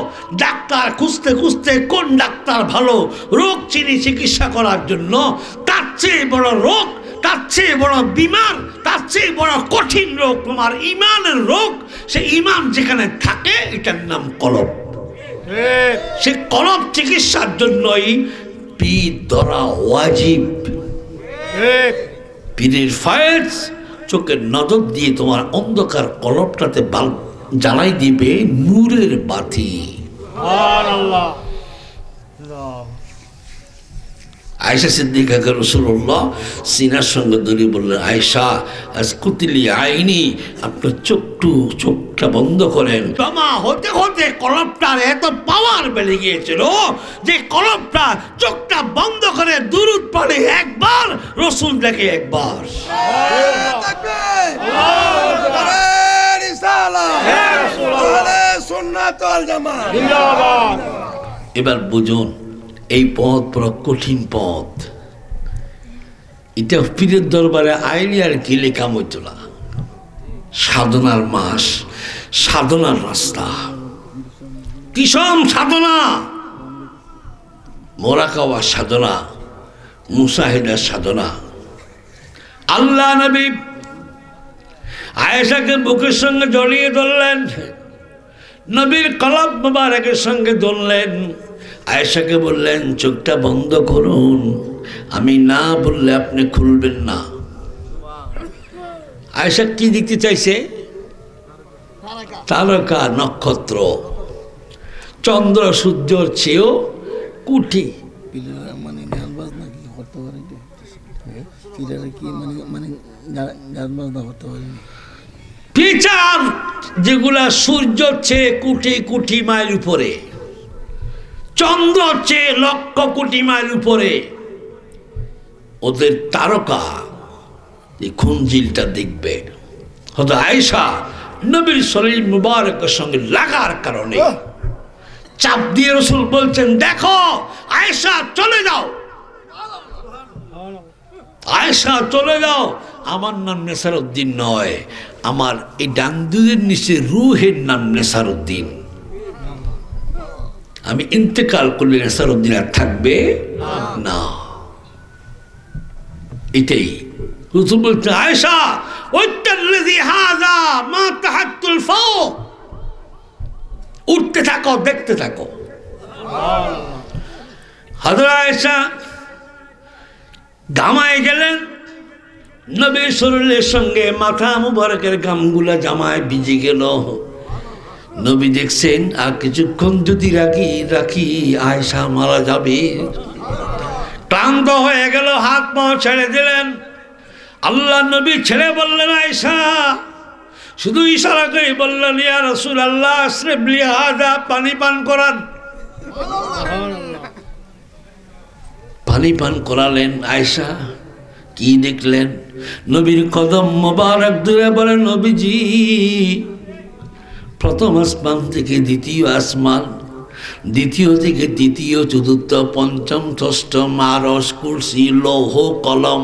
ডাক্তার খুঁজতে খুঁজতে কোন ডাক্তার ভালো রোগ চিকিৎসা করার জন্য, তার চেয়ে বড় রোগ, তার চেয়ে বড় বিমার, তার চেয়ে বড় কঠিন রোগ তোমার ইমানের রোগ। সে ইমান যেখানে থাকে এটার নাম কলব। সে কলব চিকিৎসার জন্যই পীর ধরা ওয়াজিব। পীরের ফয়েজ চোখের নজর দিয়ে তোমার অন্ধকার কলবটাতে জ্বালাই দিবে নূরের বাতি। আয়েশা সিদ্দিকাকে রাসূলুল্লাহ সিনার সঙ্গে ধরে বললেন, আয়েশা আজকুতিলি আইনি, আপনার চোখটা বন্ধ করেন। জমা হতে হতে কলবটার এত পাওয়ার বেড়ে গিয়েছিল যে কলবটা চোখটা বন্ধ করে দুরূদ পড়ে একবার, রসুল দেখে একবার। এবার বুঝুন, এই পথ বড় কঠিন পথ। এটা পীরের দরবারে আইলি আর কি লেখাম হইত না। সাধনার মাস, সাধনার রাস্তা, কিসম সাধনা, মোরাকাওয়া সাধনা, মুসাহিদার সাধনা। আল্লাহ নবী আয়েশাকে বুকের সঙ্গে জড়িয়ে ধরলেন, নবীর কলব মুবারকের সঙ্গে ধরলেন। আয়েশাকে বললেন, চোখটা বন্ধ করুন, আমি না বললে আপনি খুলবেন না। আয়েশা কি দেখতে চাইছে? তারকা, নক্ষত্র, চন্দ্র সূর্যর চেয়েও কুটি। ফিচার যেগুলা সূর্যর চেয়ে কোটি কোটি মাইল উপরে, চন্দ্র চেয়ে লক্ষ কোটি মাইল উপরে, ওদের তারকা এই খুঞ্জিলটা দেখবে। হয়তো আয়েশা নবীর শরীর মুবারকের সঙ্গে লাগার কারণে চাপ দিয়ে রাসূল বলছেন, দেখো আয়েশা চলে যাও, আয়েশা চলে যাও। আমার নাম নেসারউদ্দিন নয়, আমার এই ডান দুধের নিচে রুহের নাম নেসারউদ্দিন। আমি ইন্তেকাল করলে নেসারউদ্দিন আর থাকবে না। এটাই রাসূল বলছেন, আয়েশা ওয়াল্লাযী হাযা মা তাহাত্তুল ফাওক, উঠতে থাকো, দেখতে থাকো। হযরত আয়েশা ঘামায় গেলেন, নবীর শরীরের সঙ্গে মাথা মুবারকের গামগুলা জামায় ভিজে গেল। নবী দেখছেন আর কিছুক্ষণ যদি রাখি আয়েশা মারা যাবে। ক্লান্ত হয়ে গেল, হাত পা ছেড়ে দিলেন। আল্লাহ নবী ছেড়ে বললেন, আয়েশা, শুধু ইশারা করে বললেন, ইয়া রাসূলুল্লাহ আশরিব লি হাযা, পানি পান করান। পানি পান করালেন। আয়েশা কি দেখলেন? নবীর কদম মোবারক ধরে বলেন, নবীজি প্রথম আসমান থেকে দ্বিতীয় আসমান, দ্বিতীয় থেকে তৃতীয়, চতুর্থ, পঞ্চম, ষষ্ঠ, আরশ, কুরসি, লৌহ, কলম,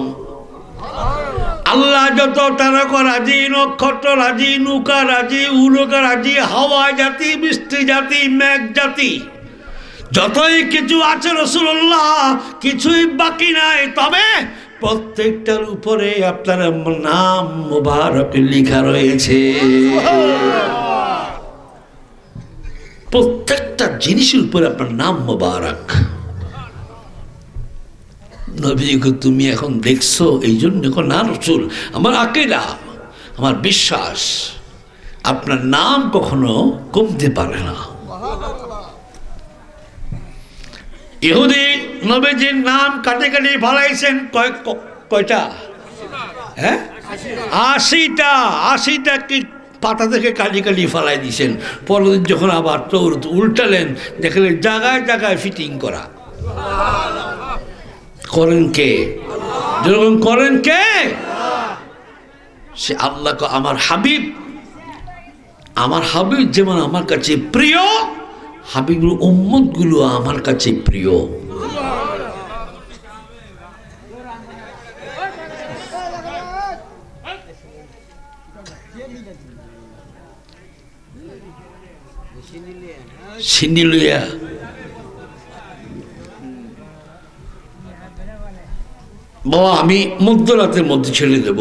আল্লাহ যত তারকা রাজি, নক্ষত্র রাজি, নৌকা রাজি, উল্কা রাজি, হাওয়া জাতি, বৃষ্টি জাতি, মেঘ জাতি, যতই কিছু আছে রাসূলুল্লাহ কিছুই বাকি নাই। তবে প্রত্যেকটার উপরে আপনার নাম মুবারক লেখা রয়েছে। প্রত্যেকটা জিনিসের উপরে আপনার নাম মুবারক। নবীকে তুমি এখন দেখছো এই জন্য না রাসূল, আমার আকীদা, আমার বিশ্বাস আপনার নাম কখনো কমতে পারে না। ইহুদি নবীজির নাম কাটে কাটে ফালাইছেন কয়টা? হ্যাঁ, 80টা কি পাতা থেকে কালি কালি ফালাই দিয়েছেন। পরদিন যখন আবার তৌরাত উল্টালেন, দেখলেন জায়গায় জায়গায় ফিটিং করা। করেন কে? যেরকম করেন কে? সে আল্লাহ। আমার হাবিব যেমন আমার কাছে প্রিয়, হাবিবুর উম্মতগুলো আমার কাছে প্রিয়। সিন্ডিলিয়া বাবা, আমি মধ্যরাতের মধ্যে ছেড়ে দেব,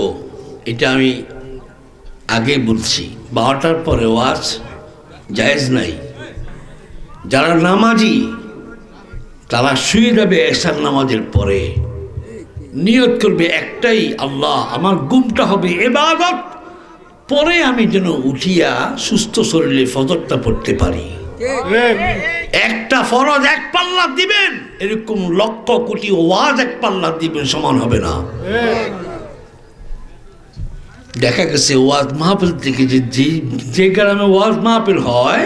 এটা আমি আগে বলছি। 12টার পরে ওয়াজ জায়েজ নাই। যারা নামাজি তারা শুয়ে যাবে এশার নামাজের পরে, নিয়ত করবে একটাই, আল্লাহ আমার ঘুমটা হবে ইবাদত, পরে আমি যেন উঠিয়া সুস্থ শরীরে ফজরটা পড়তে পারি। একটা ফরজ এক পাল্লা দিবেন, এরকম লক্ষ কোটি ওয়াজ এক পাল্লা দিবেন, সমান হবে না। দেখা গেছে ওয়াজ মাহফিল থেকে যে গ্রামে ওয়াজ মাহফিল হয়,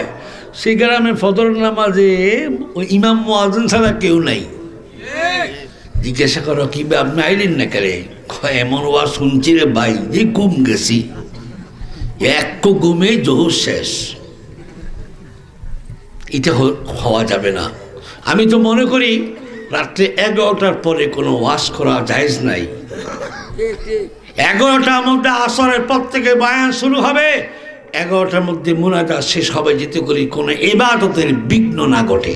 সেই গ্রামে ফজর নামাজে ওই ইমাম মুয়াজ্জিন ছাড়া কেউ নাই। জিজ্ঞাসা করো কি আপনি আইলেন না কেরে? এমন ওয়াজ শুনছি রে ভাই, যে ঘুম গেছি, এক ঘুমে জোহর শেষ। এটা হওয়া যাবে না। আমি তো মনে করি রাত্রে 11টার পরে কোনো ওয়াজ করা জায়েজ নাই। 11টার মধ্যে আসরের পর থেকে বায়ান শুরু হবে, 11টার মধ্যে মুনাজাত শেষ হবে, যেতে করি কোনো ইবাদতের বিঘ্ন না ঘটে।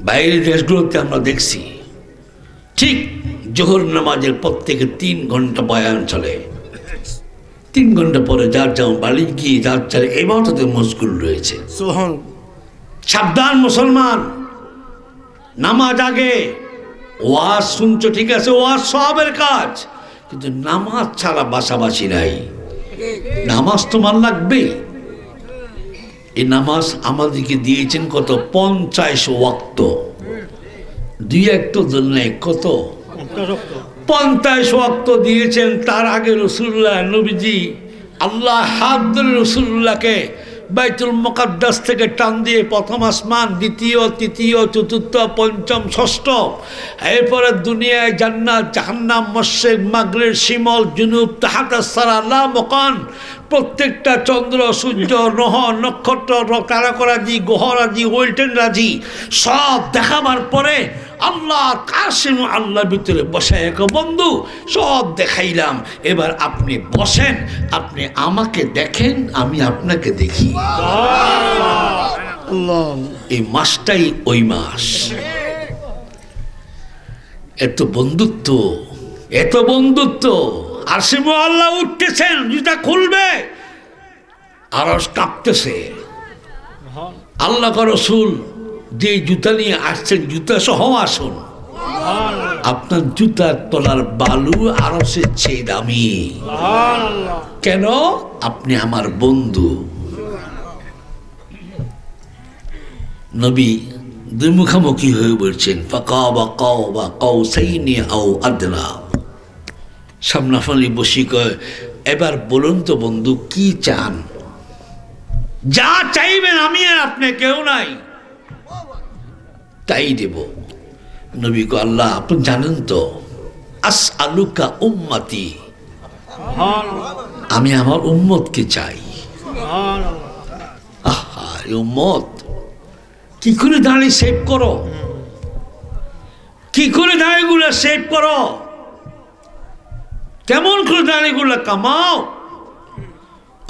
বাইরের দেশগুলোতে আমরা দেখছি ঠিক জোহর নামাজের পর থেকে 3 ঘন্টা বয়ান চলে। 3 ঘন্টা পরে যার যেমন বাড়ি গিয়ে যার যার ইবাদতে মশগুল রয়েছে। সাবধান মুসলমান, নামাজ আগে। ওয়াজ শুনছো ঠিক আছে, ওয়াজ সবের কাজ, কিন্তু নামাজ ছাড়া বাসাবাসি নাই। নামাজ তোমার লাগবে। এই নামাজ আমাদেরকে দিয়েছেন কত? 50 ওয়াক্ত। 2 একটা জন্য কত? 50 ওয়াক্ত দিয়েছেন। তার আগে রাসূলুল্লাহ নবীজি আল্লাহ হাত ধরে রাসূলুল্লাহকে বাইতুল মুকাদ্দাস থেকে টান দিয়ে প্রথম আসমান, দ্বিতীয়, তৃতীয়, চতুর্থ, পঞ্চম, ষষ্ঠ, এরপরে দুনিয়ায় জান্নাত, জাহান্নাম, মশরিক, মাগরিব, শিমল, জুনুব, তাহাতা সারা, লা মকান, প্রত্যেকটা চন্দ্র, সূর্য, গ্রহ, নক্ষত্র, তারকারাজি, গ্রহরাজি, ওয়েল্টেন রাজি সব দেখাবার পরে আল্লাহ কাসিম আল্লাহর ভিতরে বসে এক বন্ধু সব দেখাইলাম, এবার আপনি বসেন, আপনি আমাকে দেখেন, আমি আপনাকে দেখি। এই মাসটাই ওই মাস। এত বন্ধুত্ব, এত বন্ধুত্ব। কাসিম আল্লাহ উঠতেছেন, জুতা খুলবে, আরশ কাঁপতেছে। আল্লাহ রাসূল যে জুতা নিয়ে আসছেন, জুতা সহ আসুন। আপনার জুতার তলার বালু আরশের চেয়ে দামি। কেন? আপনি আমার বন্ধু। নবী দুই মুখামুখি হয়ে বলছেন, ফাকাবা কাওবা কাউসাইনি আও আদনা। সামনাসামনি বসি কয়, এবার বলুন তো বন্ধু কি চান? যা চাইবেন, আমি আর আপনি কেউ নাই, তাই দেব। নবী কো, আল্লাহ আপনি জানেন তো, আসআলুকা উম্মতি, আমি আমার উম্মতকে চাই। আহা, উম্মত কি করে দাঁড়িয়ে সেভ করো, কি করে দাঁড়িয়েগুলো সেভ করো, কেমন করে দাঁড়িয়েগুলো কামাও,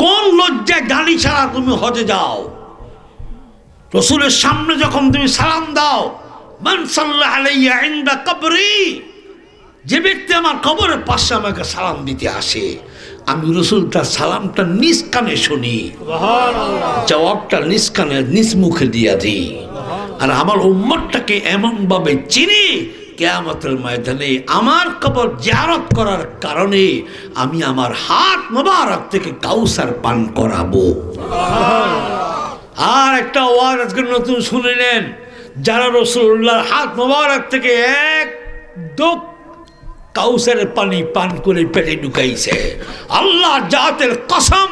কোন লজ্জায় দাঁড়ি ছাড়া তুমি হজে যাও? রাসূলের সামনে যখন তুমি সালাম দাও, মান সাল্লা আলাইয়া ইনদা কবরি, যে ব্যক্তি আমার কবরের পাশে আমাকে সালাম দিতে আসে, আমি রাসূল তার সালামটা নিজ কানে শুনি, জবাবটা নিজ কানে নিজ মুখে দিয়া দিই। আর আমার উম্মতটাকে এমনভাবে চিনি, কিয়ামতের ময়দানে আমার কবর জিয়ারত করার কারণে আমি আমার হাত মোবারক থেকে কাউসার পান করাবো। আর একটা ওয়াজ আজকে নতুন শুনলেন, যারা রাসূলুল্লাহর হাত মোবারক থেকে এক ডোক কাউসারের পানি পান করে পেটে ঢুকাইছে, আল্লাহ জাতের কসম,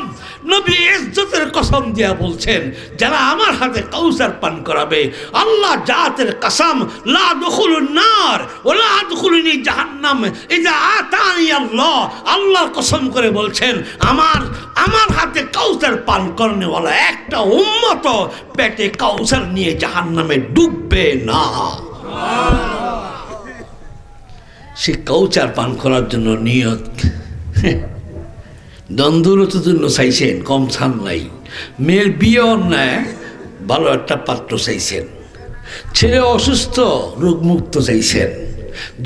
নবী ইজ্জতের কসম দিয়া বলছেন, যারা আমার হাতে কাউসার পান করাবে, আল্লাহ জাতের কসম, লা দুখুলুন নার ওয়া লা দুখুলুনি জাহান্নাম ইযা আতানি আল্লাহ, আল্লাহর কসম করে বলছেন, আমার হাতে কাউসার পান করনেওয়ালা একটা উম্মত পেটে কাউসার নিয়ে জাহান্নামে ডুববে না। সে কাউচার পান করার জন্য নিয়ত দ্বন্দ্বরতার জন্য চাইছেন, কম ছান নাই। মেয়ের বিয়ে অন্যায়, ভালো একটা পাত্র চাইছেন। ছেলে অসুস্থ, রোগমুক্ত চাইছেন।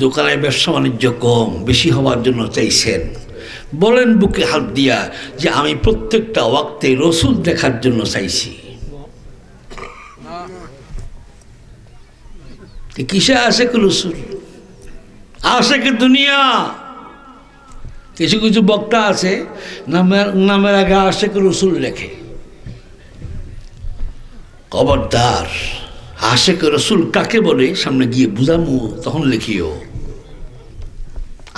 দোকানে ব্যবসা বাণিজ্য কম, বেশি হওয়ার জন্য চাইছেন। বলেন বুকে হাত দিয়া যে আমি প্রত্যেকটা ওয়াক্তে রসুল দেখার জন্য চাইছি। কিসে আসে কি রসুল? আসে কি দুনিয়া? কিছু কিছু বক্তা আছে নামের আগে আশেক রসুল লেখে। খবরদার, আশেক রসুল কাকে বলে সামনে গিয়ে বুঝামু, তখন লিখিও।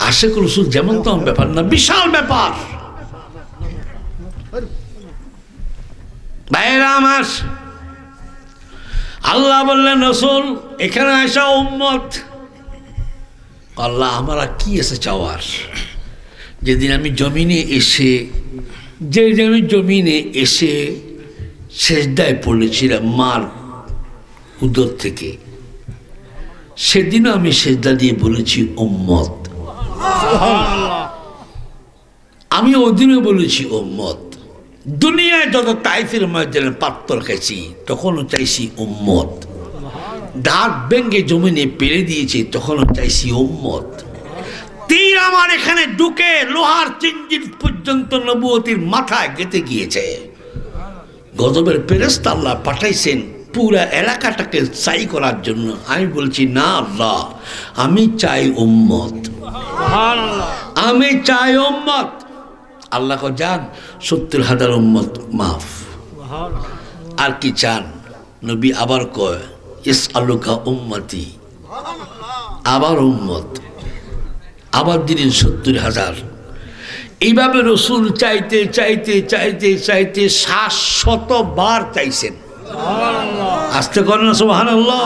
আশেক রসুল যেমন তেমন ব্যাপার না, বিশাল ব্যাপার। ভাইয়েরা আমার, আল্লাহ বললেন রসুল এখানে আসা উম্মত, আল্লাহ আমার কি এসে চাওয়ার? যেদিন আমি জমিনে এসে সেজদায় পড়েছিলাম মার উদর থেকে, সেদিনও আমি সেজদা দিয়ে বলেছি উম্মত। আমি ওই দিনও বলেছি উম্মত। দুনিয়ায় যত তাইফের ময়দানে পাত্তর খাইছি তখনও চাইছি উম্মত। দাঁত ভেঙ্গে জমিনে পেরে দিয়েছি তখনও চাইছি উম্মত। তীর আমার এখানে ঢুকে লোহার চিনজিন পর্যন্ত নবুয়তির মাথায় গেঁথে গিয়েছে। গজবের ফেরেশতা আল্লাহ পাঠাইছেন পুরা এলাকাটাকে ছাই করার জন্য। আমি বলছি না আল্লাহ, আমি চাই উম্মত, আমি চাই উম্মত। আল্লাহ কো যান ৭০,০০০ উম্মত মাফ। আর কি চান? নবী আবার কয় ইসআলুকা উম্মতি, আবার উম্মত, আবার দিলেন ৭০,০০০। এইভাবে রসুল চাইতে চাইতে চাইতে চাইতে ৭০০ বার চাইছেন। আস্তে করেন না সুবহানাল্লাহ,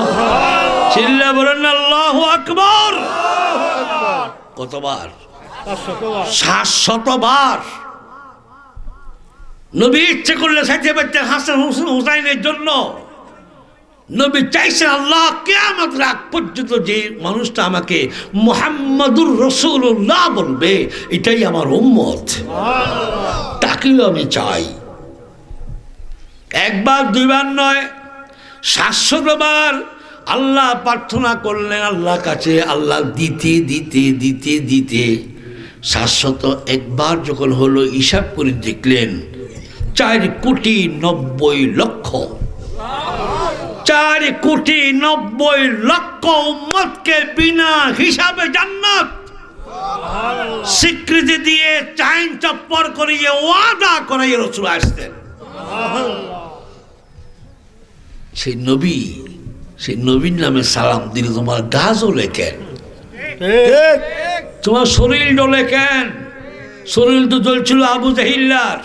চিল্লা বলেন না আল্লাহু আকবার। কতবার? ৭০০ বার। নবী ইচ্ছে করলে চাইতে পারতেন হাসান হুসাইনের জন্য। নবী চাইছেন আল্লাহ কিয়ামত রাত পর্যন্ত যে মানুষটা আমাকে মুহাম্মাদুর রাসূলুল্লাহ বলবে এটাই আমার উম্মত, তাকেও আমি চাই। একবার দুইবার নয়, ৭০০ বার আল্লাহ প্রার্থনা করলেন আল্লাহর কাছে। আল্লাহ দিতে দিতে দিতে দিতে ৭০০ একবার যখন হলো, হিসাব করে দেখলেন ৪,৯০,০০,০০০। ৪,৯০,০০,০০০ উম্মতকে বিনা হিসাবে জান্নাত স্বীকৃতি দিয়ে চাইন চপ্পর করিয়ে ওয়াদা করাইয়ে রাসূল আসতেন। সেই নবীর নামে সালাম দিলে তোমার গা জ্বলে কেন? তোমার শরীর জ্বলে কেন? শরীর তো জ্বলছিল আবু জাহিল্লার,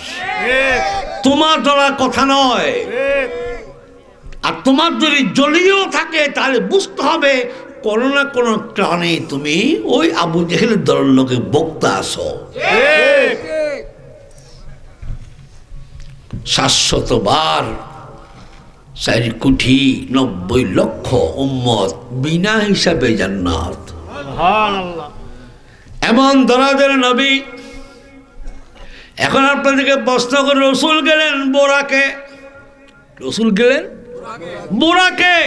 তোমার জ্বলার কথা নয়। আর তোমার যদি জ্বলিয়েও থাকে তাহলে বুঝতে হবে কোনো না কোনো কারণে তুমি ওই আবু জাহেলের দলের লোকে বক্তা আসো। ৭০০ বার ৪,৯০,০০,০০০ উম্মত বিনা হিসাবে জান্নাত। এমন দরাদের নবী। এখন আপনাদেরকে প্রশ্ন করে, রসুল গেলেন বোরাকে, রসুল গেলেন বোরাকে।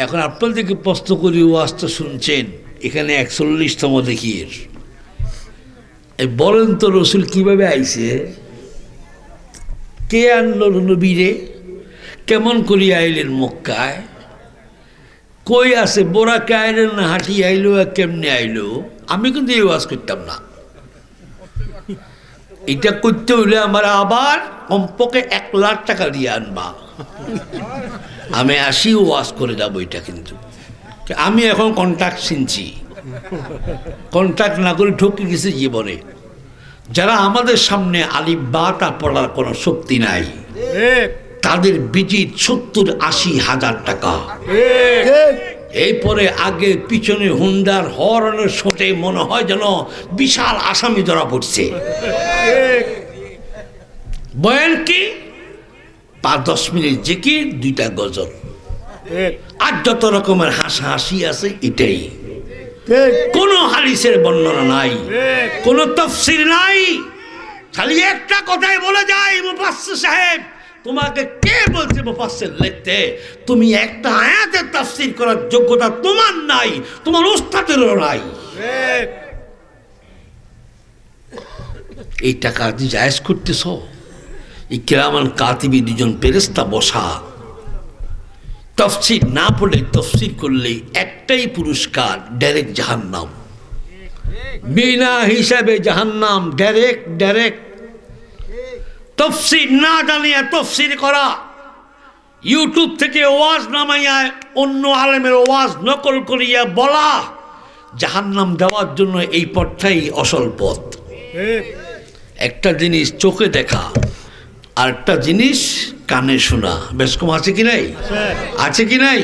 এখন আপনাদেরকে প্রশ্ন করি, ওয়াজটা শুনছেন, এখানে ৪১তম দেখিয়ে বলেন তো রসুল কিভাবে আইছে? কে আনলো নবীরে? কেমন করি আইলেন মক্কায়? কই আছে বোরাকে আইলেন না হাঁটি আইলো আর কেমনে আইলো? আমি কিন্তু এই ওয়াজ করতাম না। এটা করতে হইলে আমার আবার কমপক্ষে 1 লাখ টাকা দিয়ে আনবা। আমি আসি ওয়াজ করে যাবো। এটা কিন্তু আমি এখন কন্ট্রাক্ট চিনছি, কন্ট্রাক্ট না করে ঠকে গেছি জীবনে। যারা আমাদের সামনে আলিফ বাটা পড়ার কোনো শক্তি নাই, তাদের বিজিত 70-80 হাজার টাকা। এরপরে আগে পিছনে হুন্ডার হর্নের শোটে মনে হয় যেন বিশাল আসামি ধরা পড়ছে। বয়ান কি 5-10 মিনিট জিকির, 2টা গজল, আর যত রকমের হাসাহাসি আছে এটাই। কোনো হাদিসের বর্ণনা নাই, কোনো তাফসীর নাই। খালি একটা কথাই বলে যায়, মুফাসসির সাহেব তোমাকে কে বলছে মুফাসসির লিখতে? তুমি একটা আয়াতের তাফসীর করার যোগ্যতা তোমার নাই, তোমার উস্তাদেরও নাই। এই টাকা দিয়ে জায়েজ করতেছ? এই কিরামান কাতিবি 2জন ফেরেশতা বসা, তাফসীর না পড়লে তাফসীর করলে একটাই পুরস্কার, ডাইরেক্ট জাহান্নাম। বিনা হিসাবে জাহান্নাম, ডাইরেক্ট। তাফসীর না জানিয়া তাফসীর করা, ইউটিউব থেকে ওয়াজ নামাইয়া অন্য আলেমের ওয়াজ নকল করিয়া বলা, জাহান্নাম দেওয়ার জন্য এই পথটাই আসল পথ। একটা জিনিস চোখে দেখা, আর একটা জিনিস কানে শোনা। বেশ কম আছে কি নাই? আছে কি নাই?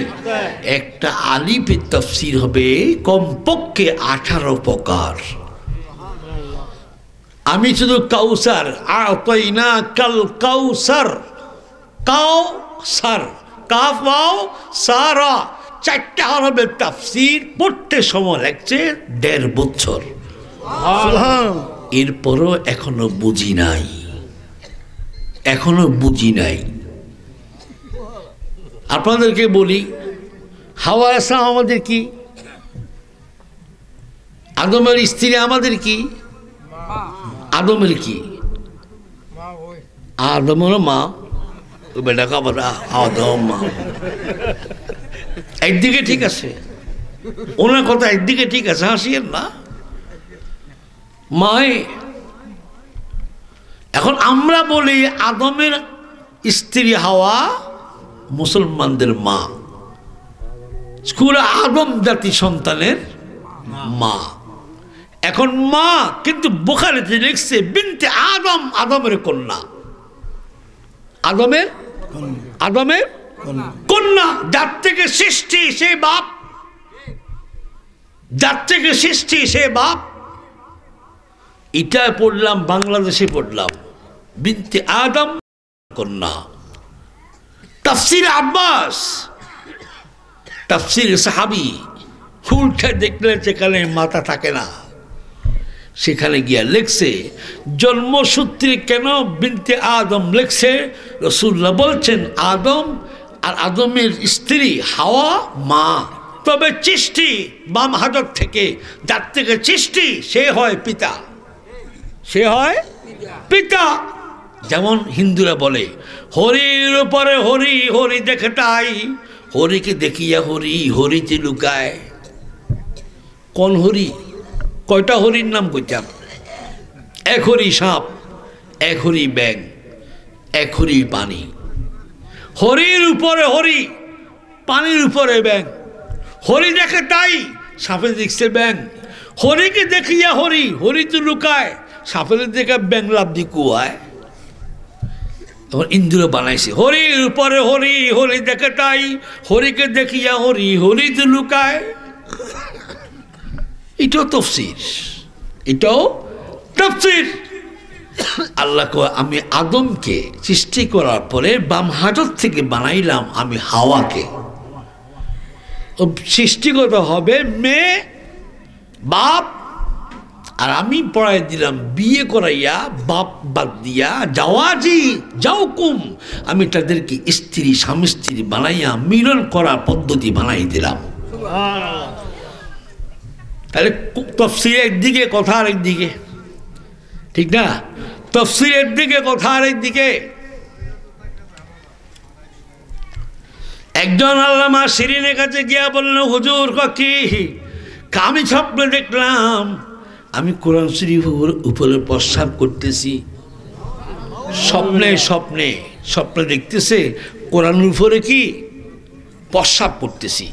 একটা আলিফের তাফসীর হবে কমপক্ষে 18 প্রকার। আমি শুধু কাউসার, আতাইনা কাল কাউসার, কাউসার, কাফ ওয়াও সারা, 4টা হরফের তাফসীর পড়তে সময় লাগছে 1.5 বছর। এরপরও এখনো বুঝি নাই। আপনাদেরকে বলি, হাওয়া আসলাম আমাদের কি? আদমের স্ত্রী আমাদের কি? আদমের কি? আদমের মা। বেটা কাবরা আদম মা। একদিকে ঠিক আছে, ওনার কথা একদিকে ঠিক আছে, হাসিয়েন না। মায় এখন আমরা বলি আদমের স্ত্রী হাওয়া মুসলমানদের মা, স্কুলে আদম জাতি সন্তানের মা। এখন মা, কিন্তু বুখারীতে লিখছে বিনতে আদম, আদমের কন্যা। আদমের কন্যা, যার থেকে সৃষ্টি সে বাপ, যার থেকে সৃষ্টি সে বাপ। এটা পড়লাম, বাংলাদেশে পড়লাম, বিনতে আদম কন্যা। তাফসীর আব্বাস, তাফসীর সাহাবী, উল্টা দেখলে যেখানে মাথা থাকে না সেখানে গিয়া লেখছে জন্মসূত্রে কেন বিনতে আদম লেখছে। রাসূলুল্লাহ বলছেন আদম আর আদমের স্ত্রী হাওয়া মা, তবে সৃষ্টি বাম হাজত থেকে, যার থেকে সৃষ্টি সে হয় পিতা, সে হয় পিতা। যেমন হিন্দুরা বলে হরির উপরে হরি, হরি দেখে তাই, হরিকে দেখিয়া হরি, হরিতে লুকায়। কোন হরি? কয়টা হরির নাম কইতাম? 1 হরি সাপ, 1 হরি ব্যাং, 1 হরি পানি। হরির উপরে হরি, পানির উপরে ব্যাং। হরি দেখে তাই, সাপে দেখছে ব্যাং। হরিকে দেখিয়া হরি, হরিতে লুকায়, সাপের দেখে ব্যাং লাভ দি কুয়ায়। তখন ইন্দ্র বানাইছে হরির উপরে হরি, হরি দেখে তাই, হরিকে দেখিয়া হরি, হরিতে লুকায়। এটাও তাফসীর, এটাও তাফসীর। আল্লাহ কয় আমি আদমকে সৃষ্টি করার পরে বাম হাজত থেকে বানাইলাম আমি হাওয়াকে। সৃষ্টিগত হবে মেয়ে বাপ, আর আমি পড়াই দিলাম বিয়ে করাইয়া বাপ বাদ দিয়া জাওয়াজি জাউকুম, আমি তাদেরকে স্ত্রী স্বামী স্ত্রী বানাইয়া মিলন করার পদ্ধতি বানাই দিলাম। তাহলে তাফসীর একদিকে, কথা আরেক দিকে, ঠিক না? তাফসীর একদিকে, কথা আরেক দিকে। একজন আল্লামা শিরিনের কাছে গিয়া বললেন, হুজুর কি? আমি স্বপ্নে দেখলাম আমি কোরআন শরীফের উপরে প্রস্রাব করতেছি। স্বপ্নে স্বপ্নে স্বপ্নে দেখতেছে কোরআনের উপরে কি প্রস্রাব করতেছি,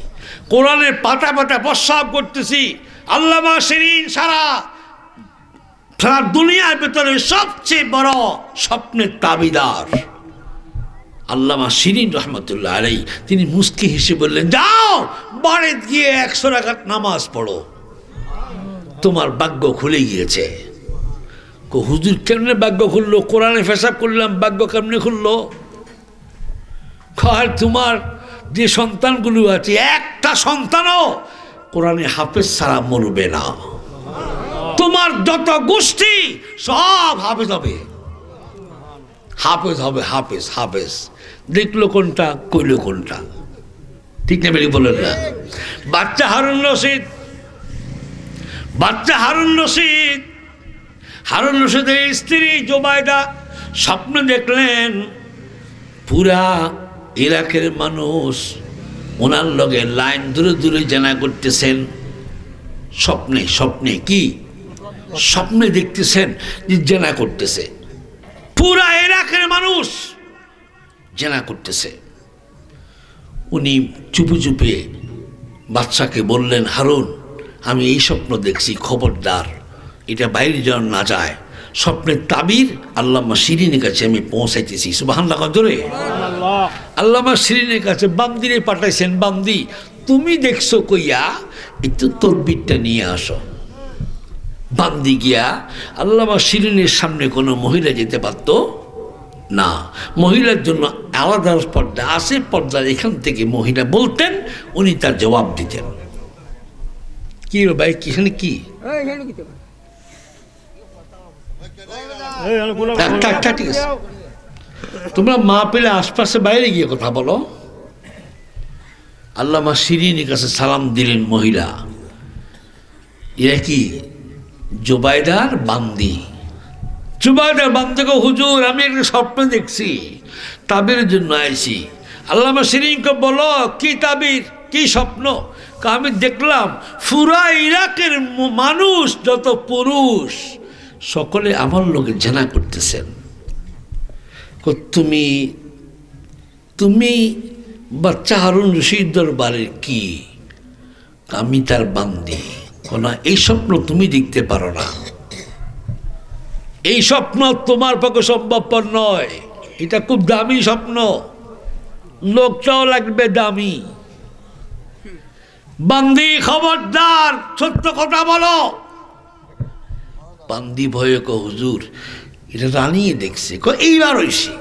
কোরআনের পাতা পাতা প্রস্রাব করতেছি। আল্লামা শিরিন সারা দুনিয়ার ভেতরে সবচেয়ে বড় স্বপ্নের তাবিদার আল্লামা শিরিন রহমতুল্লাহ আলাইহি। তিনি মুস্কি হেসে বললেন, যাও বাড়িতে গিয়ে 100 রাকাত নামাজ পড়ো, তোমার ভাগ্য খুলে গিয়েছে। হুজুর কেমনে ভাগ্য খুললো? কোরআনে পেশাব করলাম, ভাগ্য কেমনে খুললো? তোমার যে সন্তানগুলো আছে একটা সন্তানও কোরআনে হাফেজ ছাড়া মরবে না। তোমার যত গোষ্ঠী সব হাফেজ হবে, হাফেজ হবে, হাফেজ হাফেজ। দেখলো কোনটা, কইলো কোনটা, ঠিক না বেরিয়ে বলেন না? বাচ্চা হারুন রশিদ, বাচ্চা হারুন রশিদ, হারুন রশিদের স্ত্রী জোবাইদা স্বপ্ন দেখলেন পুরা ইরাকের মানুষ ওনার লগে লাইন দূরে দূরে জানা করতেছেন। স্বপ্নে স্বপ্নে কি স্বপ্নে দেখতেছেন যে জেনা করতেছে, পুরা ইরাকের মানুষ জেনা করতেছে। উনি চুপে চুপে বাদশাকে বললেন, হারুন আমি এই স্বপ্ন দেখছি, খবরদার এটা বাইরে যেন না যায়। স্বপ্নের তাবির আল্লামা শিরিনের কাছে আমি পৌঁছাইতেছি। সুবহানাল্লাহ ধরে আল্লামা শিরিনের কাছে বান্দিরে পাঠাইছেন, বান্দি তুমি দেখছো কইয়া একটু তদবিরটা নিয়ে আসো। বান্দি গিয়া আল্লামা শিরিনের সামনে কোনো মহিলা যেতে পারত না, মহিলার জন্য আলাদা পর্দা আছে, পর্দার এখান থেকে মহিলা বলতেন, উনি তার জবাব দিতেন। কি রে ভাই, কিখানে কি ঠিক আছে, তোমরা মা পেলে আশপাশে বাইরে গিয়ে কথা বলো। আল্লামা শিরিনের কাছে সালাম দিলেন মহিলা, এরা কি জুবাইদার বান্দি। জুবাইদার বান্দিকে, হুজুর আমি একটা স্বপ্ন দেখছি, তাবির জন্য আইছি। আল্লামা শিরিনকে বলো কি তাবির, কি স্বপ্ন? আমি দেখলাম পুরা ইরাকের মানুষ যত পুরুষ সকলে আমার লোকে জানা করতেছেন। তুমি তুমি বাচ্চা হারুন রশিদ দরবারের কি? আমি তার বান্দি। না, এই স্বপ্ন তুমি দেখতে পারো না, এই স্বপ্ন তোমার পক্ষে সম্ভবপর নয়, এটা খুব দামি স্বপ্ন, লোকটাও লাগবে দামি। বান্দি খবরদার, সত্য কথা বলো। বান্দি ভয়ে কো, হুজুর এটা রানিয়ে দেখছে, এইবার হইছে।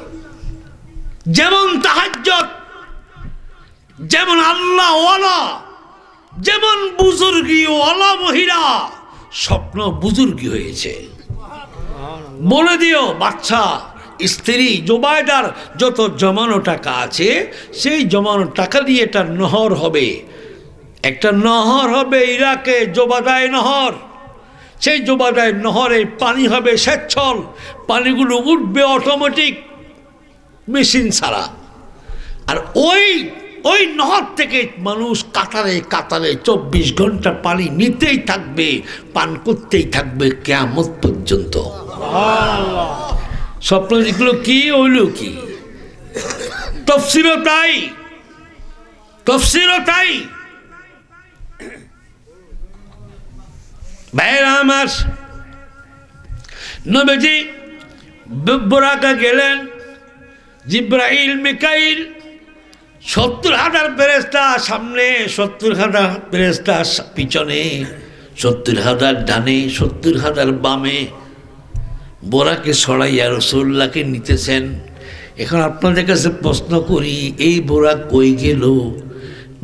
যেমন তাহাজ্জুদ, যেমন আল্লাহ ওয়ালা, যেমন বুজুর্গি ওয়ালা মহিলা, স্বপ্ন বুজুর্গি হয়েছে। বলে দিও বাচ্চা স্ত্রী জুবাইদার যত জমানো টাকা আছে, সেই জমানো টাকা দিয়ে একটা নহর হবে, একটা নহর হবে ইরাকে, জোবাদায় নহর। সেই জোবাদায় নহরে পানি হবে স্বেচ্ছল, পানিগুলো উঠবে অটোমেটিক, মেশিন ছাড়া। আর ওই নহর থেকে মানুষ কাতারে কাতারে 24 ঘন্টা পানি নিতেই থাকবে, পান করতেই থাকবে কিয়ামত পর্যন্ত। স্বপ্ন যেগুলো কি হইল কি, তাফসীরও তাই, তাফসীরও তাই। ভাইরা আমার, নবীজি বুরাকা গেলেন, জিব্রাইল মিকাইল 70,000 ফেরেশতা সামনে, 70,000 ফেরেশতা পিছনে, 70,000 ডানে, 70,000 বামে, বোরাকে ছড়াইয়া রাসূলুল্লাহকে নিতেছেন। এখন আপনাদের কাছে প্রশ্ন করি, এই বোরাক কই গেল?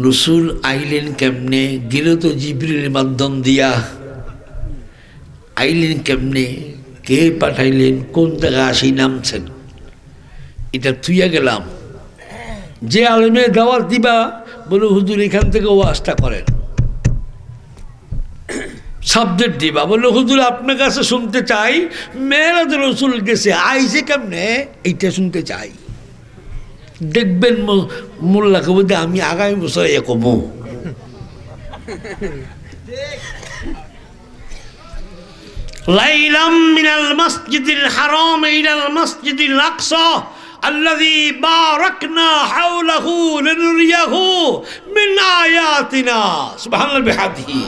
রাসূল আইলেন কেমনে? গেল তো জিবরিলের মাধ্যম দিয়া। আইলেন কেমনে? কে পাঠাইলেন? কোন জায়গায় আসি নামছেন? এটা থুইয়া গেলাম। যে আলেমে দাওয়াত দিবা, বলে হুজুর এখান থেকে ওয়াজটা করেন। সাবজেক্ট দিবা, বললো হুজুর আপনার কাছে শুনতে চাই মেরাজ রাসূল গেছে, আইছে কেমনে, এইটা শুনতে চাই। দেখবেন মোল্লাকে বলতে আমি আগামী বছর এ কমো। লাইলাম মিনাল মসজিদিল হারাম ইলাল মসজিদিল আকসা আল্লাযী বারাকনা হাওলাহু লিনুরিয়াহু মিন আয়াতিনা সুবহানাল্লাহি বিহামদিহি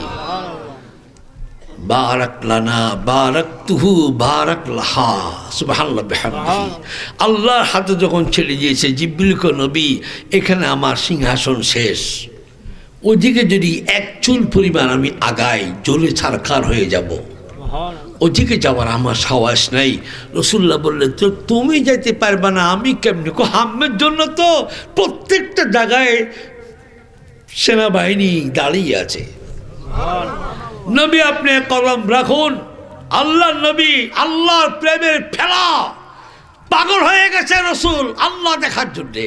বারাক লানা বারাকতুহু বারাক লাহা সুবহানাল্লাহি বিহামদিহি। আল্লাহর হাতে যখন ছেড়ে দিয়েছে জিবরিল কো নবী এখানে আমার সিংহাসন শেষ, ওদিকে যদি এক চুল পরিমাণ আমি আগাই জ্বলে ছারখার হয়ে যাব, ওদিকে যাওয়ার আমার সাহস নাই। রাসূলুল্লাহ বললেন তো তুমি যেতে পারবে না, আমি কেমনি? হামের জন্য তো প্রত্যেকটা জায়গায় সেনাবাহিনী দাঁড়িয়ে আছে। নবী আপনি কলম রাখুন। আল্লাহ নবী আল্লাহর প্রেমের ফেলা পাগল হয়ে গেছে রাসূল আল্লাহ দেখার জন্যে,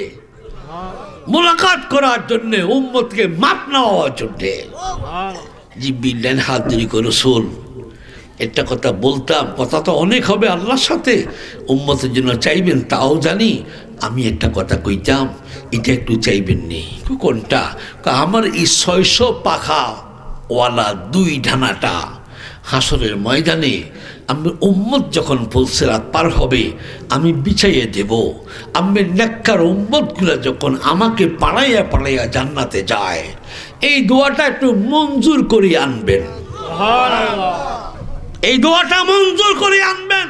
মুলাকাত করার জন্যে, উম্মতকে মাপ নেওয়ার জন্যে। জিবরিল দেন হাত ধরে করে রাসূল একটা কথা বলতাম, কথা তো অনেক হবে আল্লাহর সাথে, উম্মতের জন্য চাইবেন তাও জানি, আমি একটা কথা কইতাম এটা একটু চাইবেন নি। কোনটা? আমার এই 600 পাখা ওয়ালা 2 ডানাটা হাসরের ময়দানে আমি উম্মত যখন ফুলসিরাত পার হবে আমি বিছাইয়ে দেব। আমি নেককার উম্মতগুলো যখন আমাকে পাড়াইয়া পাড়াইয়া জান্নাতে যায়, এই দোয়াটা একটু মঞ্জুর করে আনবেন, এই দোয়াটা মঞ্জুর করে আনবেন।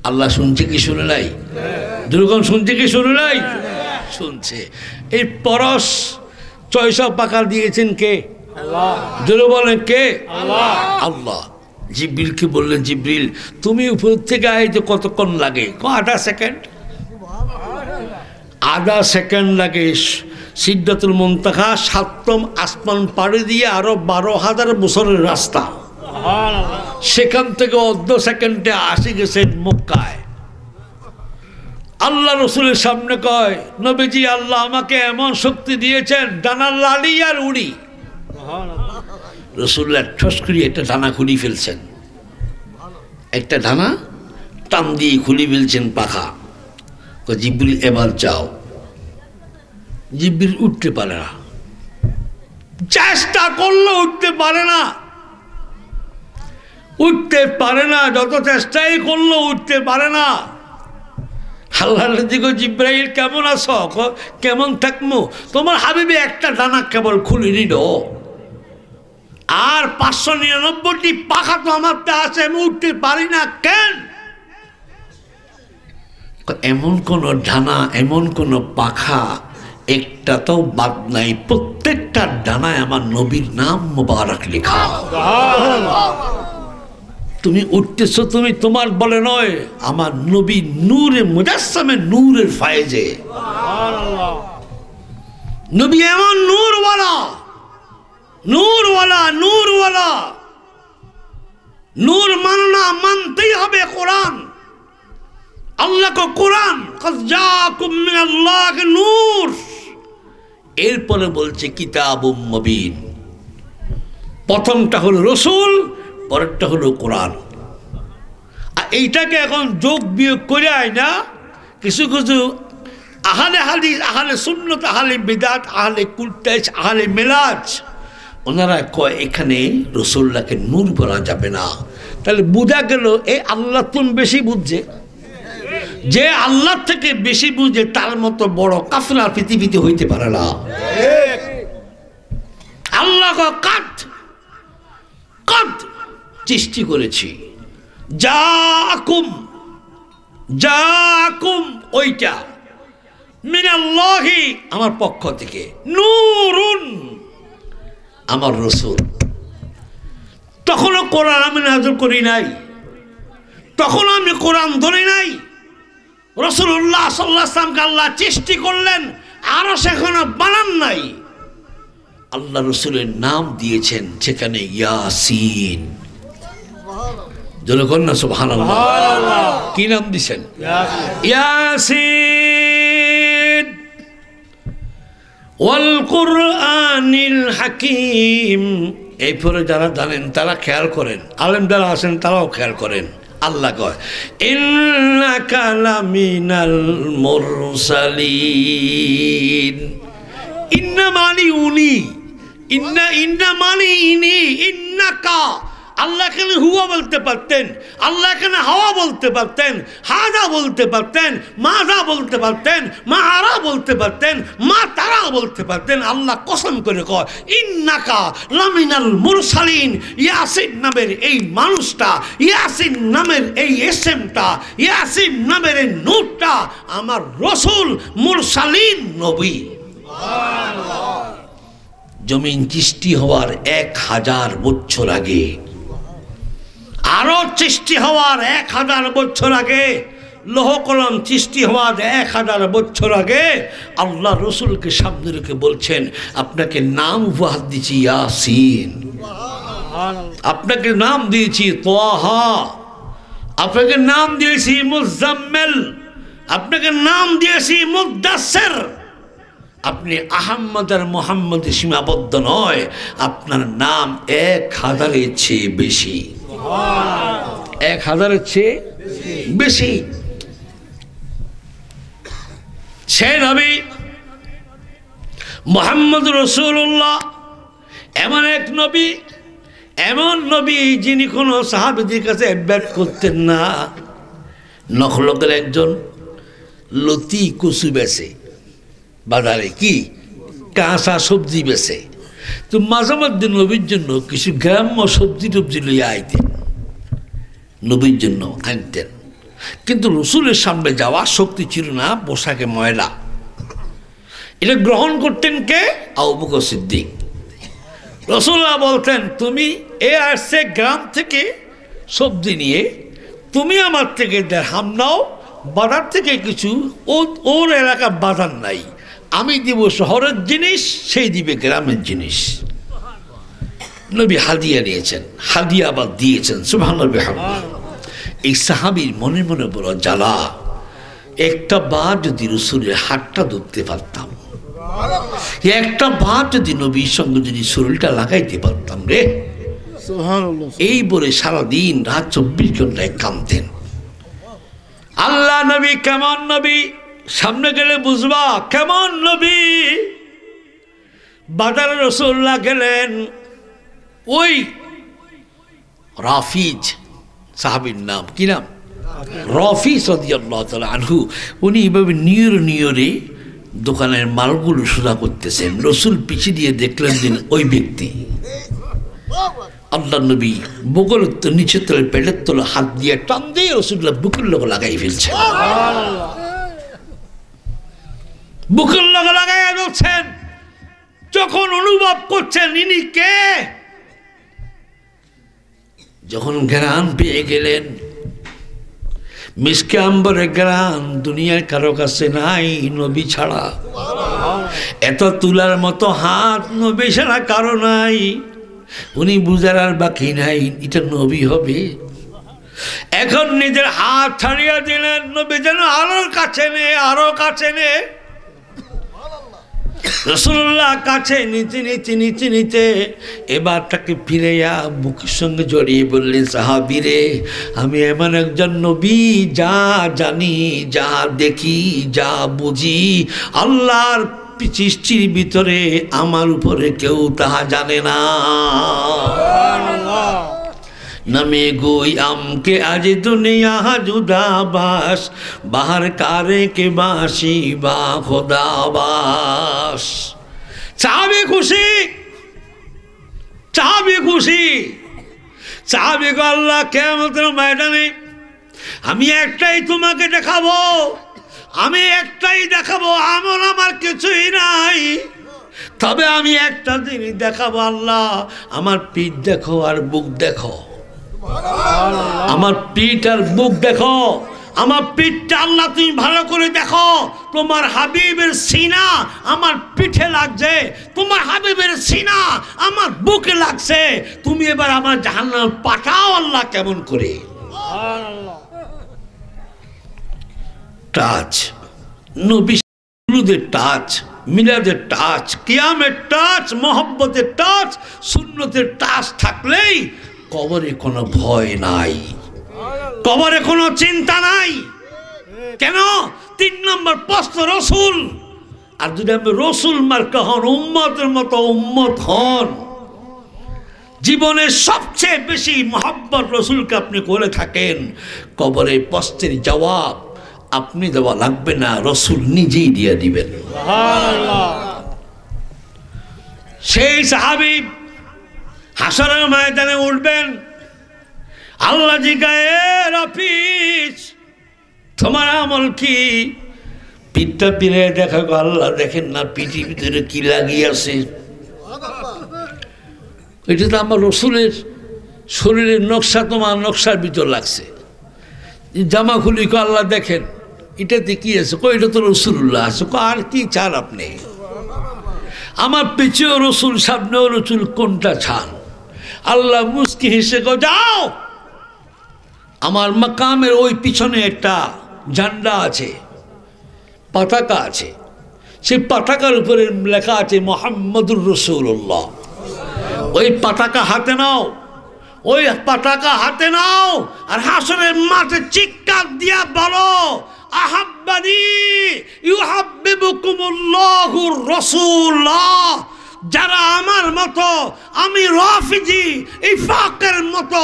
আল্লাহ শুনছে কি শুনে নাই? দুর্গম শুনছে কি শুনে নাই? শুনছে। এই পরশ 600 পাকা দিয়েছেন কে? আল্লাহ। জোরে বলেন কে? আল্লাহ। আল্লাহ। জিবরিলকে বললেন জিবরিল তুমি উপর থেকে আইতে কতক্ষণ লাগে? আধা সেকেন্ড। আধা সেকেন্ড লাগে। সিদরাতুল মুনতাহা 7ম আসমান পাড়ি দিয়ে আরো 12,000 বছরের রাস্তা, সেখান থেকে অর্ধ সেকেন্ডে আসি গেছে মক্কায়। আল্লাহ রসুলের সামনে কয় নবীজি আল্লাহ আমাকে এমন শক্তি দিয়েছেন ডানা লাড়ি আর উড়ি। রসুল্লাহ ঠস করে একটা ডানা খুলি ফেলছেন, একটা ডানা টান দিয়ে খুলি ফেলছেন পাখা। জিবরিল এবার যাও। জিবরিল উঠতে পারে না, চেষ্টা করলো উঠতে পারে না, উঠতে পারে না, যত চেষ্টাই করলো উঠতে পারে না। আল্লাহ দিকে জিবরাইল কেমন আছো? কেমন থাকবো? তোমার হাবিবে একটা ডানা কেবল খুলে নিল, আর 599টি পাখা তো আমার আছে, আমি উঠতে পারি না কেন? এমন কোন ডানা এমন কোন পাখা একটা তো বাদ নাই, প্রত্যেকটা ডানায় আমার নবীর নাম মুবারক লেখা। তুমি উঠতেছো, তুমি তোমার বলে নয়, আমার নবী নূরে মুজাসসামে নূরের ফায়েজে। নবী এমন নূরওয়ালা, নূরওয়ালা, নূরওয়ালা। নূর মাননা, মানতেই হবে কোরআন। আল্লাহ কো কোরআন কদ জাকুম মিনাল্লাহি নূর, এরপরে বলছে কিতাবুম মুবিন। প্রথমটা হলো রসুল, পরেরটা হলো কোরআন। আর এইটাকে এখন যোগ বিয়োগ করে আয় না কিছু কিছু আহলে হাদিস, আহলে সুন্নত, আহলে বিদাত, আহলে কুলতাইশ, আহলে মেলাজ, ওনারা কয় এখানে রসুল্লাহকে নূর বলা যাবে না। তাহলে বোঝা গেল এই আল্লাহ তুমি বেশি বুঝছে, যে আল্লাহ থেকে বেশি বুঝে তার মতো বড় কাফেলা পৃথিবীতে হইতে পারে না। আল্লাহ কাত কাত সৃষ্টি করেছি, জাকুম জাকুম ওইটা মিনাল্লাহি আমার পক্ষ থেকে, নূরুন আমার রসুল। তখনও কোরআন আমি নাযিল করি নাই, তখনও আমি কোরআন ধরি নাই। রাসূলুল্লাহ সাল্লাল্লাহু আলাইহি ওয়াসাল্লামকে আল্লাহ সৃষ্টি করলেন, আরো সেখানে বানান নাই। আল্লাহ রসুলের নাম দিয়েছেন সেখানে ইয়াসিন। জনগণ না সুবহানাল্লাহ। কি নাম দিয়েছেন? ইয়াসিন ওয়াল কুরআনিল হাকিম। এরপরে যারা জানেন তারা খেয়াল করেন, আলেম যারা আছেন তারাও খেয়াল করেন। আল্লাহ কয় ইন্নাকা লামিনাল মুরসালিন। ইন্না মানে উনি, ইন্না মানে ইনি, ইন্নাকা। আল্লাহ এখানে হুয়া বলতে পারতেন, আল্লাহ এখানে হাওয়া বলতে পারতেন, হাদা বলতে পারতেন, মাদা বলতে পারতেন, মা আরা বলতে পারতেন, মা তারা বলতে পারতেন। আল্লাহ কসম করে কয় ইন্নাকা লামিনাল মুরসালিন। ইয়াসিন নামের এই মানুষটা, ইয়াসিন নামের এই এসএমটা, ইয়াসিন নামের এই নূরটা আমার রসুল মুরসালিন নবী। জমিন সৃষ্টি হওয়ার 1000 বছর আগে, আরো সৃষ্টি হওয়ার 1000 বছর আগে, লৌহ কলম সৃষ্টি হওয়ার 1000 বছর আগে আল্লাহ রসুলকে সামনে রেখে বলছেন আপনাকে নাম উপহার দিয়েছি ইয়াসিন, আপনাকে নাম দিয়েছি তাহা, আপনাকে নাম দিয়েছি মুজাম্মিল, আপনাকে নাম দিয়েছি মুদাসসির। আপনি আহম্মদ আর মুহাম্মদে সীমাবদ্ধ নয়, আপনার নাম 1000-এর চেয়ে বেশি, 1000-এর চেয়ে বেশি। সে নবী মুহাম্মদ রাসূলুল্লাহ এমন এক নবী, এমন নবী যিনি কোনো সাহাবীদের কাছে অ্যাডভাইস করতেন না। নখলকের একজন লতি কচু বেচে বাজারে, কি কাঁচা সবজি বেচে, তো মাঝে মধ্যে নবীর জন্য কিছু গ্রাম্য সবজি টবজি লইয়া আইতেন, নবীর জন্য আনতেন। কিন্তু রসুলের সামনে যাওয়ার শক্তি ছিল না, পোশাকে ময়লা। এটা গ্রহণ করতেন কে? আবু বকর সিদ্দিক। রসুল্লাহ বলতেন তুমি এ আসছে গ্রাম থেকে সবজি নিয়ে, তুমি আমার থেকে দেড়হাম নাও, বাজার থেকে কিছু, ওর এলাকা বাজার নাই, আমি দিব শহরের জিনিস, সেই দিবে গ্রামের জিনিস। নবী হাদিয়া নিয়েছেন, হাদিয়া আবার দিয়েছেন। সুবহানাল্লাহ। এই সাহাবীর মনে মনে বড় জ্বালা, একটা বার যদি রসুলের হাতটা ধরতে পারতাম, একটা বার যদি নবীর সঙ্গে যদি শরীরটা লাগাইতে পারতাম রে, এই বলে সারাদিন রাত 24 ঘন্টায় কাঁদতেন। আল্লাহ নবী কেমন নবী, সামনে গেলে বুঝবা কেমন নবী। বাজারে রাসূলুল্লাহ গেলেন, ওই রাফিজ সাহাবীর নাম, কি নাম? রাফিজ রাদিয়াল্লাহু তাআলা আনহু। উনি এভাবে নিয়রে দোকানের মালগুলো সোজা করতেছেন। রসুল পিছিয়ে দিয়ে দেখলেন যে ওই ব্যক্তি, আল্লাহ নবী বুকের নিচের তলে পেটের তলে হাত দিয়ে টান দিয়ে রসুল্লাহ বুকের লোক লাগাই ফেলছেন, বুকের লোক লাগাই ফেলছেন। যখন অনুভব করছেন ইনি কে, যখন ঘ্রাণ পেয়ে গেলেন, মিসকে আম্বরের ঘ্রাণ দুনিয়ার কারো কাছে নাই নবী ছাড়া। এত তুলার মতো হাত নবী ছাড়া কারো নাই। উনি বুঝার আর বাকি নাই এটা নবী হবে। এখন নিজের হাত ছাড়িয়ে দিলেন, নবী যেন আরো কাছে নে, আরো কাছে নে। রাসূলুল্লাহ কাছে নিতে এবার তাকে ফিরেয়া বুকের সঙ্গে জড়িয়ে বললেন, সাহাবীরে আমি এমন একজন নবী, যা জানি, যা দেখি, যা বুঝি, আল্লাহর সৃষ্টির ভিতরে আমার উপরে কেউ তাহা জানে না। नमे गोयाम के आज दुनिया जुदाबास बाहर कारे के बासी बा खुदाबास। चाहबे खुशी, चाहबे खुशी, चाहबे को अल्लाह कियामतेर मयदाने আমি একটাই তোমাকে দেখাবো, আমি একটাই দেখাবো, আমল আমার কিছুই নাই, তবে আমি একটা জিনিস দেখাবো। আল্লাহ আমার পিঠ দেখো আর বুক দেখো, আমার পিঠ আর বুক দেখো। আমার পিঠটা আল্লাহ তুমি ভালো করে দেখো, তোমার হাবিবের সিনা আমার পিঠে লাগছে, তোমার হাবিবের সিনা আমার বুকে লাগছে। তুমি এবার আমার জাহান্নামে পাঠাও আল্লাহ কেমন করে। টাচ, নবীদের টাচ, মিলাদের টাচ, কিয়ামের টাচ, মোহব্বতের টাচ, সুন্নতের টাচ থাকলেই কবরে কোনো ভয় নাই। কবরে কোনো চিন্তা নাই। কেন? 3 নম্বর প্রশ্ন রসুল। আর যদি আপনি রসুল মার্কা হন, উম্মতের মতো উম্মত হন, জীবনের সবচেয়ে বেশি মহব্বত রসুলকে আপনি করে থাকেন, কবরে প্রশ্নের জবাব আপনি দেওয়া লাগবে না, রসুল নিজেই দিয়ে দিবেন। সেই সাহাবী হাসরের ময়দানে উঠবেন, আল্লাহ জিজ্ঞাসা রাফিজ তোমার আমল কি? পিঠটা পিড়ে দেখা গো, আল্লাহ দেখেন না পিঠির ভিতরে কি লাগিয়ে আছে। এটা তো আমার রসুলের শরীরের নকশা, তোমার নকশার ভিতর লাগছে। জামা খুলি কো, আল্লাহ দেখেন এটাতে কি আছে? কো এটা তো রসুল্লাহ আছে। কো আর কি চান আপনি? আমার পিছেও রসুল, সামনেও রসুল, কোনটা চান? আল্লাহ মুস্কি হেসে কো, যাও আমার মাকামের ওই পিছনে একটা ঝান্ডা আছে, পতাকা আছে, সেই পতাকার উপরে লেখা আছে মুহাম্মদুর রাসূলুল্লাহ। ওই পতাকা হাতে নাও, ওই পতাকা হাতে নাও, আর হাসরের মাঠে চিৎকার দিয়া বলো, আহাব্বানি ইউহাব্বিবুকুমুল্লাহুর রাসূলুল্লাহ। যারা আমার মতো, আমি রাফিজি ইফাকের মতো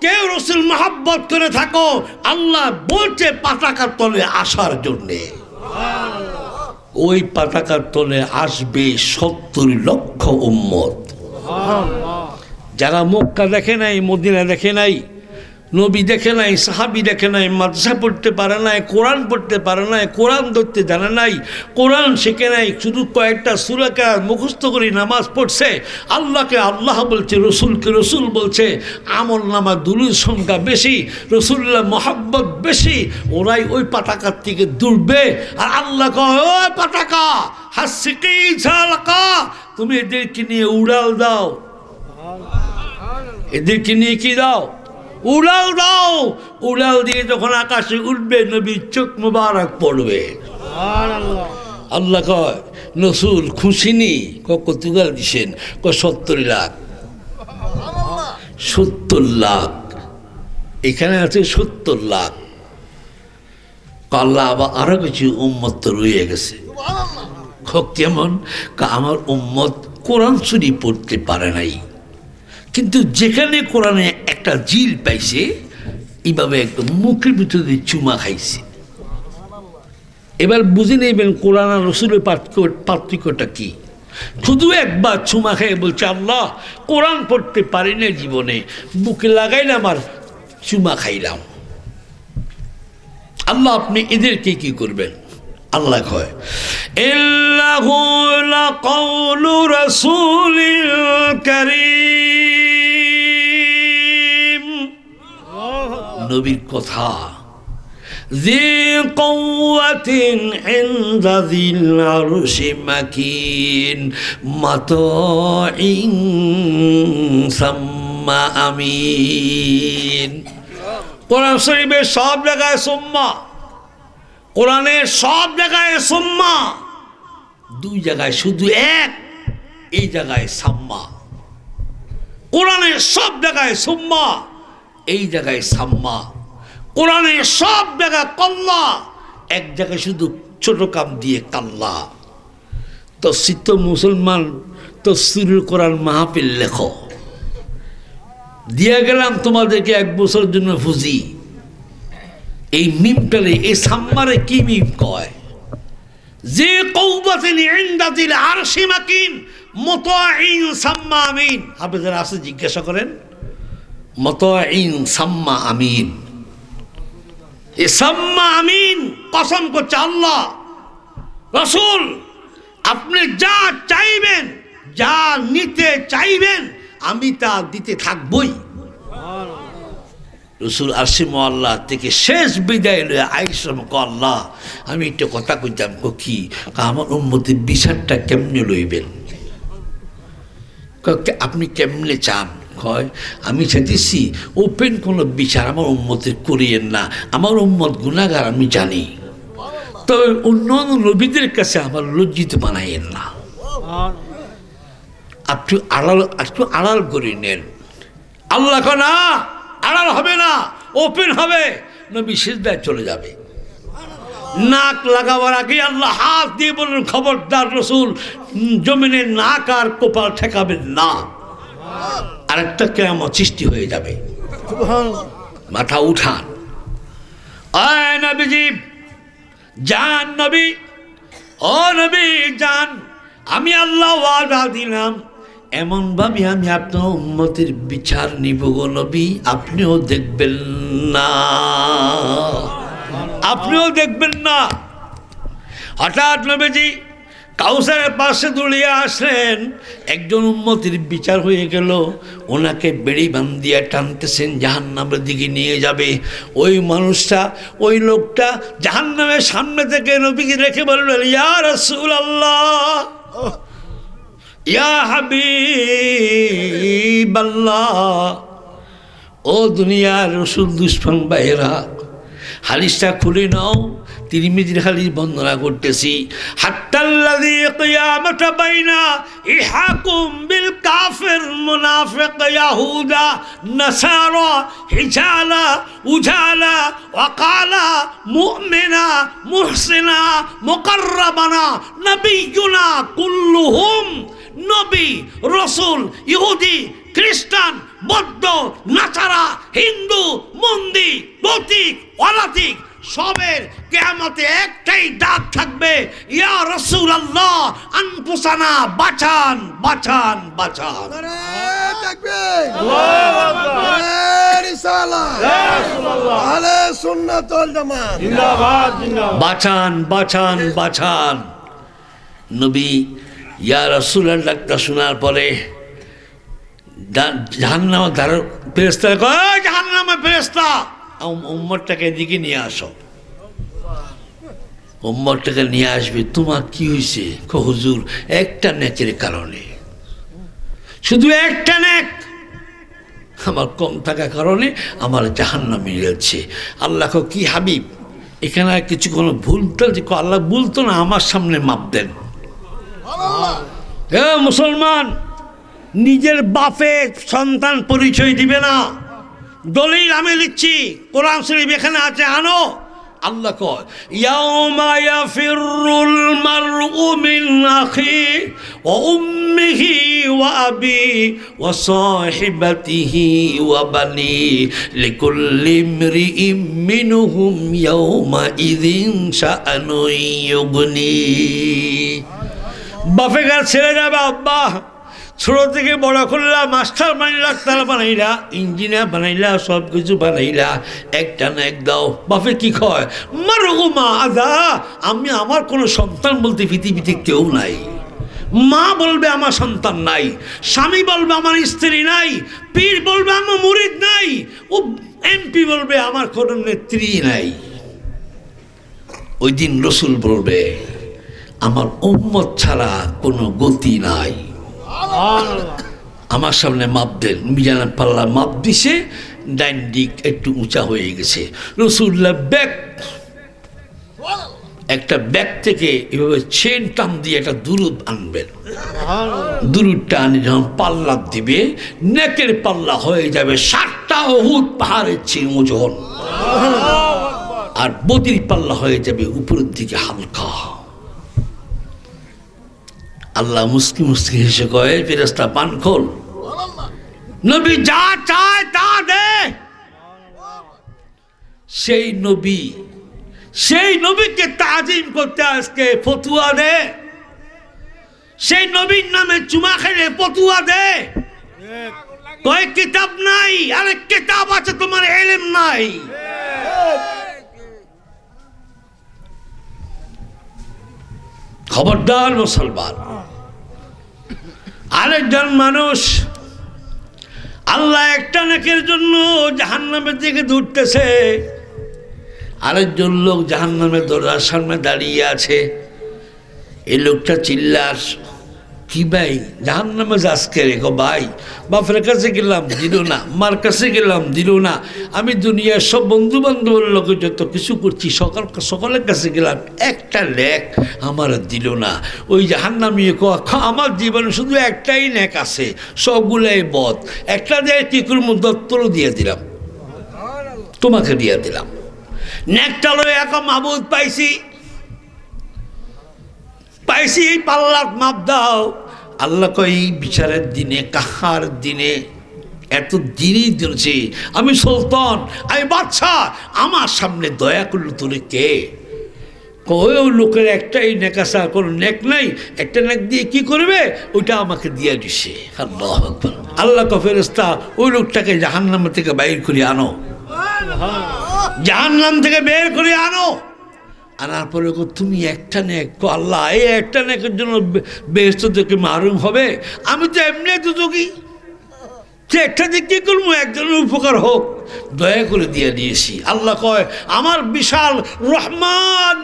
কেউ রসুল মহব্বত করে থাকো, আল্লাহ বলছে পতাকার তলে আসার জন্যে। ওই পতাকার তলে আসবে 70 লক্ষ উম্মত। যারা মক্কা দেখে নাই, মদিনা দেখে নাই, নবী দেখে নাই, সাহাবি দেখে নাই, মাদ্রাসা পড়তে পারে নাই, কোরআন পড়তে পারে নাই, কোরআন ধরতে জানে নাই, কোরআন শেখে নাই, শুধু কয়েকটা সূরা মুখস্থ করে নামাজ পড়ছে, আল্লাহকে আল্লাহ বলছে, রসুলকে রসুল বলছে, আমল নামা দুরূদ সংখ্যা বেশি, রসুল্লাহ মহব্বত বেশি, ওরাই ওই পতাকার থেকে দৌড়বে। আর আল্লাহ কয়, ও পতাকা হাসিকি ঝালকা, তুমি এদেরকে নিয়ে উড়াল দাও, এদেরকে নিয়ে কি দাও? উড়াল দাও। উড়াল দিয়ে যখন আকাশে উঠবে, নবীর চোখ মুবারক পড়বে। আল্লাহ কয়, রসুল খুশিনি? কত গাল দিছেন? 70 লাখ। 70 লাখ, এখানে আছে 70 লাখ। আল্লাহ আবার আরো কিছু উম্মত তো রয়ে গেছে। কেমন? আমার উম্মত কোরআন শরীফ পড়তে পারে নাই, কিন্তু যেখানে কোরআনে একটা জিল পাইছে, এইভাবে একদম মুখের ভিতরে চুমা খাইছে। এবার বুঝে নেবেন কোরআন আর রসুলের পার্থক্যটা কি। শুধু একবার চুমা খাই বলছে, আল্লাহ কোরআন পড়তে পারি না জীবনে, বুকে লাগাইলাম আর চুমা খাইলাম। আল্লাহ আপনি এদেরকে কি করবেন? আল্লাহ কয়, ইল্লাহু লাকাউলু রাসূলিল কারীম, নবীর কথা, জি কুওয়াতিন ইনদা যিল আরশি মাকিন মাতাইন সাম্মা আমিন। কোরআন শরীফের সব জায়গায় সুম্মা, কোরআনের সব জায়গায় সুম্মা, 2 জায়গায় শুধু এক, এই জায়গায় সাম্মা। কোরআনের সব জায়গায় সুম্মা, এই জায়গায় সাম্মা। কোরআনের সব জায়গায় কল্লা, এক জায়গায় শুধু ছোট কাম দিয়ে কাল্লা। তফসির তো মুসলমান তফসিরুল কোরআন মাহফিল লেখো, দিয়ে গেলাম তোমাদেরকে 1 বছরের জন্য ফুজি। এই মিমটালে, এই সাম্মারে কি মিম কয়? যে কওবাতিন ইনদা যিল আরশি মাকিন মুতাইন সাম্মা আমিন। আপনাদের আছে জিজ্ঞাসা করেন, মুতাইন সাম্মা আমিন, এই সাম্মা আমিন কসম করছে আল্লাহ, রাসূল আপনি যা চাইবেন, যা নিতে চাইবেন, আমি তা দিতে থাকবই। রসুল আরশে মুআল্লা থেকে শেষ বিদায় লয়ে আইসম ক, আল্লাহ আমি একটা কথা কইতাম, কি আমার উম্মতের বিচারটা কেমনে লইবেন? আপনি কেমনে চান? কয়, আমি চাইতেছি ওপেন কোনো বিচার আমার উম্মতের করিয়েন না, আমার উম্মত গুনাহগার আমি জানি, তবে অন্যান্য নবীদের কাছে আমার লজ্জিত বানাইয়েন না, একটু আড়াল করে নেন। আল্লাহ কয়, না আড়াল হবে না, ওপেন হবে, নবী সিজদায় চলে যাবে। নাক লাগাবার আগে আল্লাহ হাত দিয়ে বললেন, খবরদার রসুল জমিনে নাক আর কপাল ঠেকাবেন না, আরেকটা কিয়ামত সৃষ্টি হয়ে যাবে। মাথা উঠান, আয় নবীজি যান, নবী ও নবী যান, আমি আল্লাহ ওয়াদা দিলাম এমন ভাবে আমি আপনার উম্মতের বিচার নিব গো নবী, আপনিও দেখবেন না, আপনিও দেখবেন না। হঠাৎ নবীজি কাউসারের পাশে দৌড়িয়ে আসলেন, একজন উম্মতের বিচার হয়ে গেল, ওনাকে বেড়ি বান্ধিয়া টানতেছেন, জাহান্নামের দিকে নিয়ে যাবে। ওই মানুষটা, ওই লোকটা জাহান্নামের সামনে থেকে নবীকে রেখে বললেন, ইয়া রাসূলুল্লাহ, ইয়া হাবিবাল্লাহ, ও দুনিয়ার রসুল দুশ্মন ভাইয়েরা, হাদিসটা খুলে নাও। তিরমিজির হাদিস বর্ণনা করতেছি, হাত্তাল্লাযী কিয়ামাতা বাইনা ইহাকুম বিল কাফির মুনাফিক ইয়াহুদা নাসারা হিজালা উজালা ওয়াকালা মুমিনা মুহসিনা মুকাররাবানা নবিয়ুনা কুল্লুহুম, নবী রসুল ইহুদি খ্রিস্টান বৌদ্ধ নাসারা হিন্দু মন্দি ভৌতিক অলাতিক সবের কিয়ামতে একটাই ডাক থাকবে, ইয়া রাসূলুল্লাহ আনফুসানা, বাঁচান বাঁচান বাঁচান। নারে তাকবীর, আল্লাহু আকবার, রিসালাহ, ইয়া রাসূলুল্লাহ, আহলে সুন্নাত ওয়াল জামাত, জিন্দাবাদ জিন্দাবাদ। বাঁচান বাঁচান বাঁচান। নবী ইয়া রাসূলুল্লাহ ডাকটা শোনার পরে জাহান্নামের দ্বারের ফেরেশতা কয়, জাহান্নামের ফেরেশতা উম্মতটাকে এদিকে নিয়ে আসো। উম্মতটাকে নিয়ে আসবে, তোমার কি হয়েছে? হুজুর একটা নেকের কারণে, শুধু একটা নেক আমার কম থাকার কারণে আমার জাহান্নামে মিলেছে। আল্লাহকে কি হাবিব, এখানে আর কিছু কোনো ভুল টলছে? আল্লাহ বলতো না, আমার সামনে মাপ দেন। এ মুসলমান, নিজের বাপের সন্তান পরিচয় দিবে না, দলিল আমি লিখছি, কোরআন শরীফ এখানে আছে, আনো। আল্লাহ কয়, ইয়াউমা ইয়াফিরুল মারউ মিন আখি ওয়া উম্মিহি ওয়া আবি ওয়া সাহিবাতিহি ওয়া বানি লিকুল্লি ইমরিইম মিনহুম ইয়াউমা ইযিন শাআনুন ইউগনি। বাপে গা ছেড়ে যাবে, আব্বা ছোট থেকে বড় করলা, মাস্টার বানাইলা, ডাক্তার বানাইলা, ইঞ্জিনিয়ার বানাইলা, সব কিছু বানাইলা, একটা না এক দাও। বাপে কি কয়, মারহুমা আদা, আমি আমার কোনো সন্তান বলতে পৃথিবীতে কেউ নাই। মা বলবে আমার সন্তান নাই, স্বামী বলবে আমার স্ত্রী নাই, পীর বলবে আমার মুরিদ নাই, ও এমপি বলবে আমার কোনো নেত্রী নাই। ওই দিন রসুল বলবে, আমার উম্মত ছাড়া কোনো গতি নাই, আমার সামনে মাপ দেন। মিজানের পাল্লা মাপ দিছে, ডাইন দিক একটু উঁচা হয়ে গেছে। রসুল্লাহ ব্যাগ, একটা ব্যাগ থেকে এভাবে চেন টান দিয়ে একটা দুরুদ আনবেন। দুরুদটা আনি যখন পাল্লা দিবে, নেকের পাল্লা হয়ে যাবে 7টা উহুদ পাহাড়ের চেয়ে ওজন, আর বদির পাল্লা হয়ে যাবে উপরের দিকে হালকা। আল্লাহ মুস্কি মুস্কি হেসে কয়, ফেরেশতা পান খোল, নবী যা চায় তা দে। সেই নবী, সেই নবীকে তাজিম করতে আজকে ফতুয়া দে, সেই নবীর নামে চুমা খেলে ফতুয়া দে। কয় কিতাব নাই, আরে কিতাব আছে, তোমার ইলম নাই। খবরদার মুসলমান। আরেকজন মানুষ আল্লাহ একটা নেকের জন্য জাহান্নামের দিকে দৌড়তেছে, আরেকজন লোক জাহান্নামের দরজার সামনে দাঁড়িয়ে আছে। এই লোকটা চিল্লাস, কি ভাই জাহান্নামে যাসকে রেখো? ভাই বাপের কাছে গেলাম দিল না, মার কাছে গেলাম দিল না, আমি দুনিয়ার সব বন্ধু বান্ধবের লোকে যত কিছু করছি সকলের কাছে গেলাম, একটা লেখ আমার দিল না। ওই জাহান্নামী আমার জীবনে শুধু একটাই নেক আছে, সবগুলাই বদ, একটা দিয়ে কি করবো দত্তরও দিয়ে দিলাম। তোমাকে দিয়ে দিলাম। নেকটা লয়ে এক মাবুদ পাইছি পাল্লার মাপ দাও। আল্লাহ কই বিচারের দিনে, কাহার দিনে, এত দিনই দিয়েছি আমি সুলতান, আমি বাদশাহ, আমার সামনে দয়া করলো তোরে কে? ওই লোকের একটাই নেক আছে, কোনো নেক নাই, একটা নেক দিয়ে কি করবে? ওইটা আমাকে দিয়ে দিছে। আল্লাহু আকবার। আল্লাহ কা ফেরেশতা ওই লোকটাকে জাহান্নাম থেকে বাইর করে আনো, জাহান্নাম থেকে বের করে আনো। আনার পরে তুমি একটা নেক, আল্লাহ এই একটা নেকের জন্য বেহেশত থেকে মাহরুম হবে? আমি তো এমনি দুযোগী, সে একটা যে কী করবো, একজনের উপকার হোক, দয়া করে দিয়ে দিয়েছি। আল্লাহ কয় আমার বিশাল রহমান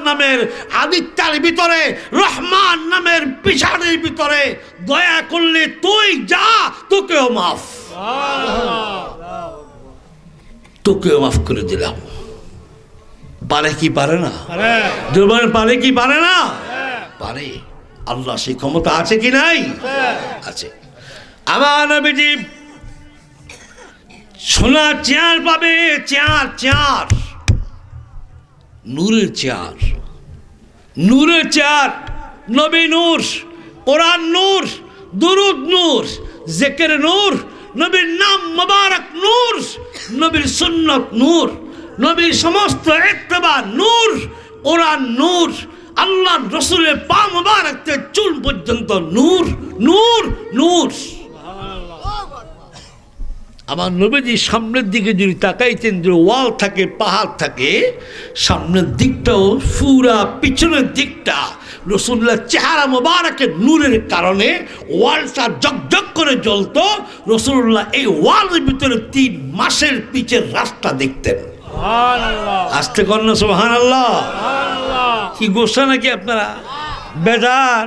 নামের আদিত্যার ভিতরে, রহমান নামের বিশালের ভিতরে দয়া করলে তুই যা, তোকেও মাফ করে দিলাম। পারে কি পারে না? দুর্বল পারে কি পারে না? পারে। আল্লাহ সেই ক্ষমতা আছে কি নাই? আছে। আমার নবীজি সোনা চেয়ার পাবে, চেয়ার নূরের চেয়ার, নবী নূর, কোরআন নূর, দুরূদ নূর, জিকির নূর, নবীর নাম মুবারক নূর, নবীর সুন্নাত নূর, নবীর সমস্ত ইত্তেবা নূর, কোরআন নূর, আল্লাহ রসুলের পা মুবারক থেকে চুল পর্যন্ত নূর নূর নূর। আমার নবীজি সামনের দিকে যদি তাকাইতেন, যে ওয়াল থাকে, পাহাড় থাকে, সামনের দিকটাও পুরা পিছনের দিকটা রসুল্লাহ চেহারা মোবারকের নূরের কারণে ওয়ালটা জকজক করে জ্বলত। রসুল্লাহ এই ওয়ালের ভিতরে 3 মাসের পিছের রাস্তা দেখতেন। আসতে কন্যা সুবহানাল্লাহ। কি গোসা নাকি আপনারা? বেজার?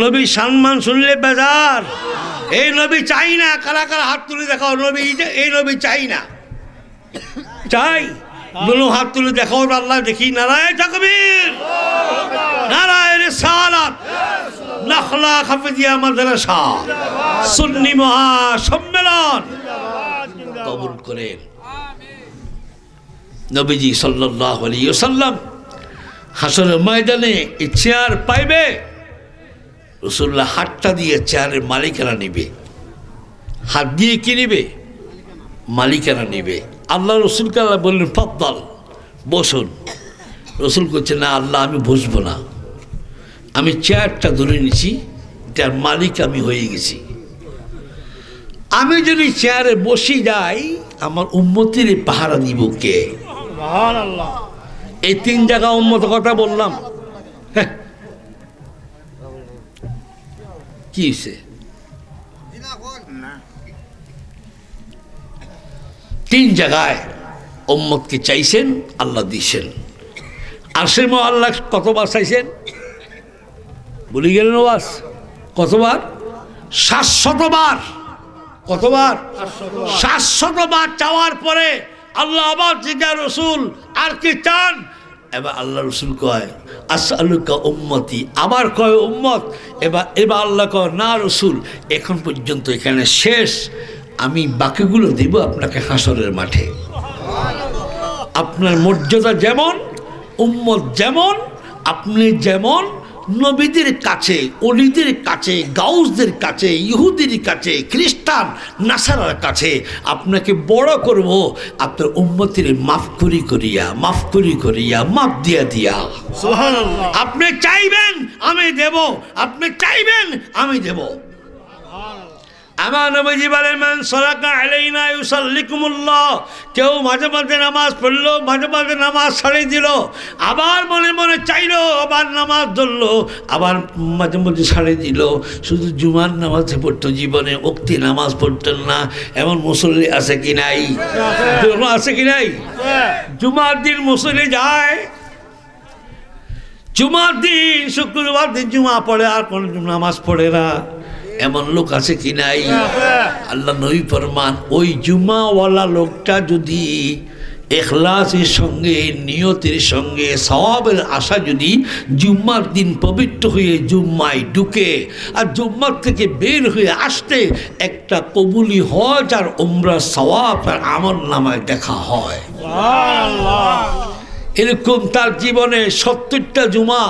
নবী সম্মান শুনলে বেজার? এই নবী চাই না। কারা কারা হাত তুলে দেখাও, নবী এই নবী চাই না। চাই বলো, হাত তুলে দেখাও। আল্লাহ দেখি। নারায়ে তাকবীর, নারায়ে রিসালাত, নাখলা হাফিজিয়া মাদ্রাসা, সুন্নি মহা সম্মেলন কবুল করেন। নবীজি সাল্লাল্লাহু আলাইহি ওয়াসাল্লাম হাসরের ময়দানে এই চেয়ার পাইবে, রাসূলুল্লাহ হাতটা দিয়ে চেয়ারের মালিকানা নিবে। হাত দিয়ে কি নিবে? মালিকানা নিবে। আল্লাহ রসুলকে আল্লাহ বললেন ফাদ্দাল, বসুন। রসুল করছে না আল্লাহ, আমি বসবো না, আমি চেয়ারটা ধরে নিছি, এটার মালিক আমি হয়ে গেছি। আমি যদি চেয়ারে বসে যাই, আমার উম্মতের পাহারা দিব কে? এই 3 জায়গা উম্মত কথা বললাম। কি হয়েছে? 3 জায়গায় উম্মতকে চাইছেন, আল্লাহ দিয়েছেন। আরশের আল্লাহ কতবার চাইছেন? বলে গেলেন ওয়াজ কতবার? 700 বার। কতবার? 700 বার চাওয়ার পরে আল্লাহ আবার জিজ্ঞাসা, রসুল আর কি চান? এবার আল্লাহ রসুল কয় আসআলুকা উম্মতি, আবার কয় উম্মত। এবার আল্লাহ কয় না রসুল, এখন পর্যন্ত এখানে শেষ, আমি বাকিগুলো দেব আপনাকে হাসরের মাঠে। আপনার মর্যাদা যেমন, উম্মত যেমন, আপনি যেমন, নবীদের কাছে, অলিদের কাছে, গাউসদের কাছে, ইহুদির কাছে, খ্রিস্টান নাসারার কাছে আপনাকে বড় করব, আপনার উম্মতের মাফ করিয়া মাফ দিয়া। সুবহানাল্লাহ। আপনি চাইবেন আমি দেব, আপনি চাইবেন আমি দেব। আমার নবীজি বলেন মান সালাকা আলাইনা ইউসাল্লিকুমুল্লাহ, কেউ মাঝে মাঝে নামাজ পড়লো, মাঝে মাঝে নামাজ ছাড়িয়ে দিল, আবার মনে মনে চাইলো, আবার নামাজ ধরলো, আবার মাঝে মাঝে ছাড়িয়ে দিল, শুধু জুমার নামাজে পড়তো, জীবনে উক্তি নামাজ পড়তেন না, এমন মুসল্লি আছে কি নাই? আছে কি নাই? জুমার দিন মুসল্লি যায়, জুমার দিন শুক্রবার দিন জুমা পড়ে, আর কোন নামাজ পড়ে না, এমন লোক আছে কি নাই? আল্লাহ নবী ফরমান, ওই জুমাওয়ালা লোকটা যদি ইখলাসের সঙ্গে নিয়তের সঙ্গে সওয়াবের আশা যদি জুম্মার দিন পবিত্র হয়ে জুম্মায় ঢুকে আর জুম্মার থেকে বের হয়ে আসতে একটা কবুলি হজ আর উমরা সওয়াব আর আমল নামায় দেখা হয়, এরকম তার জীবনে 70টা জুমা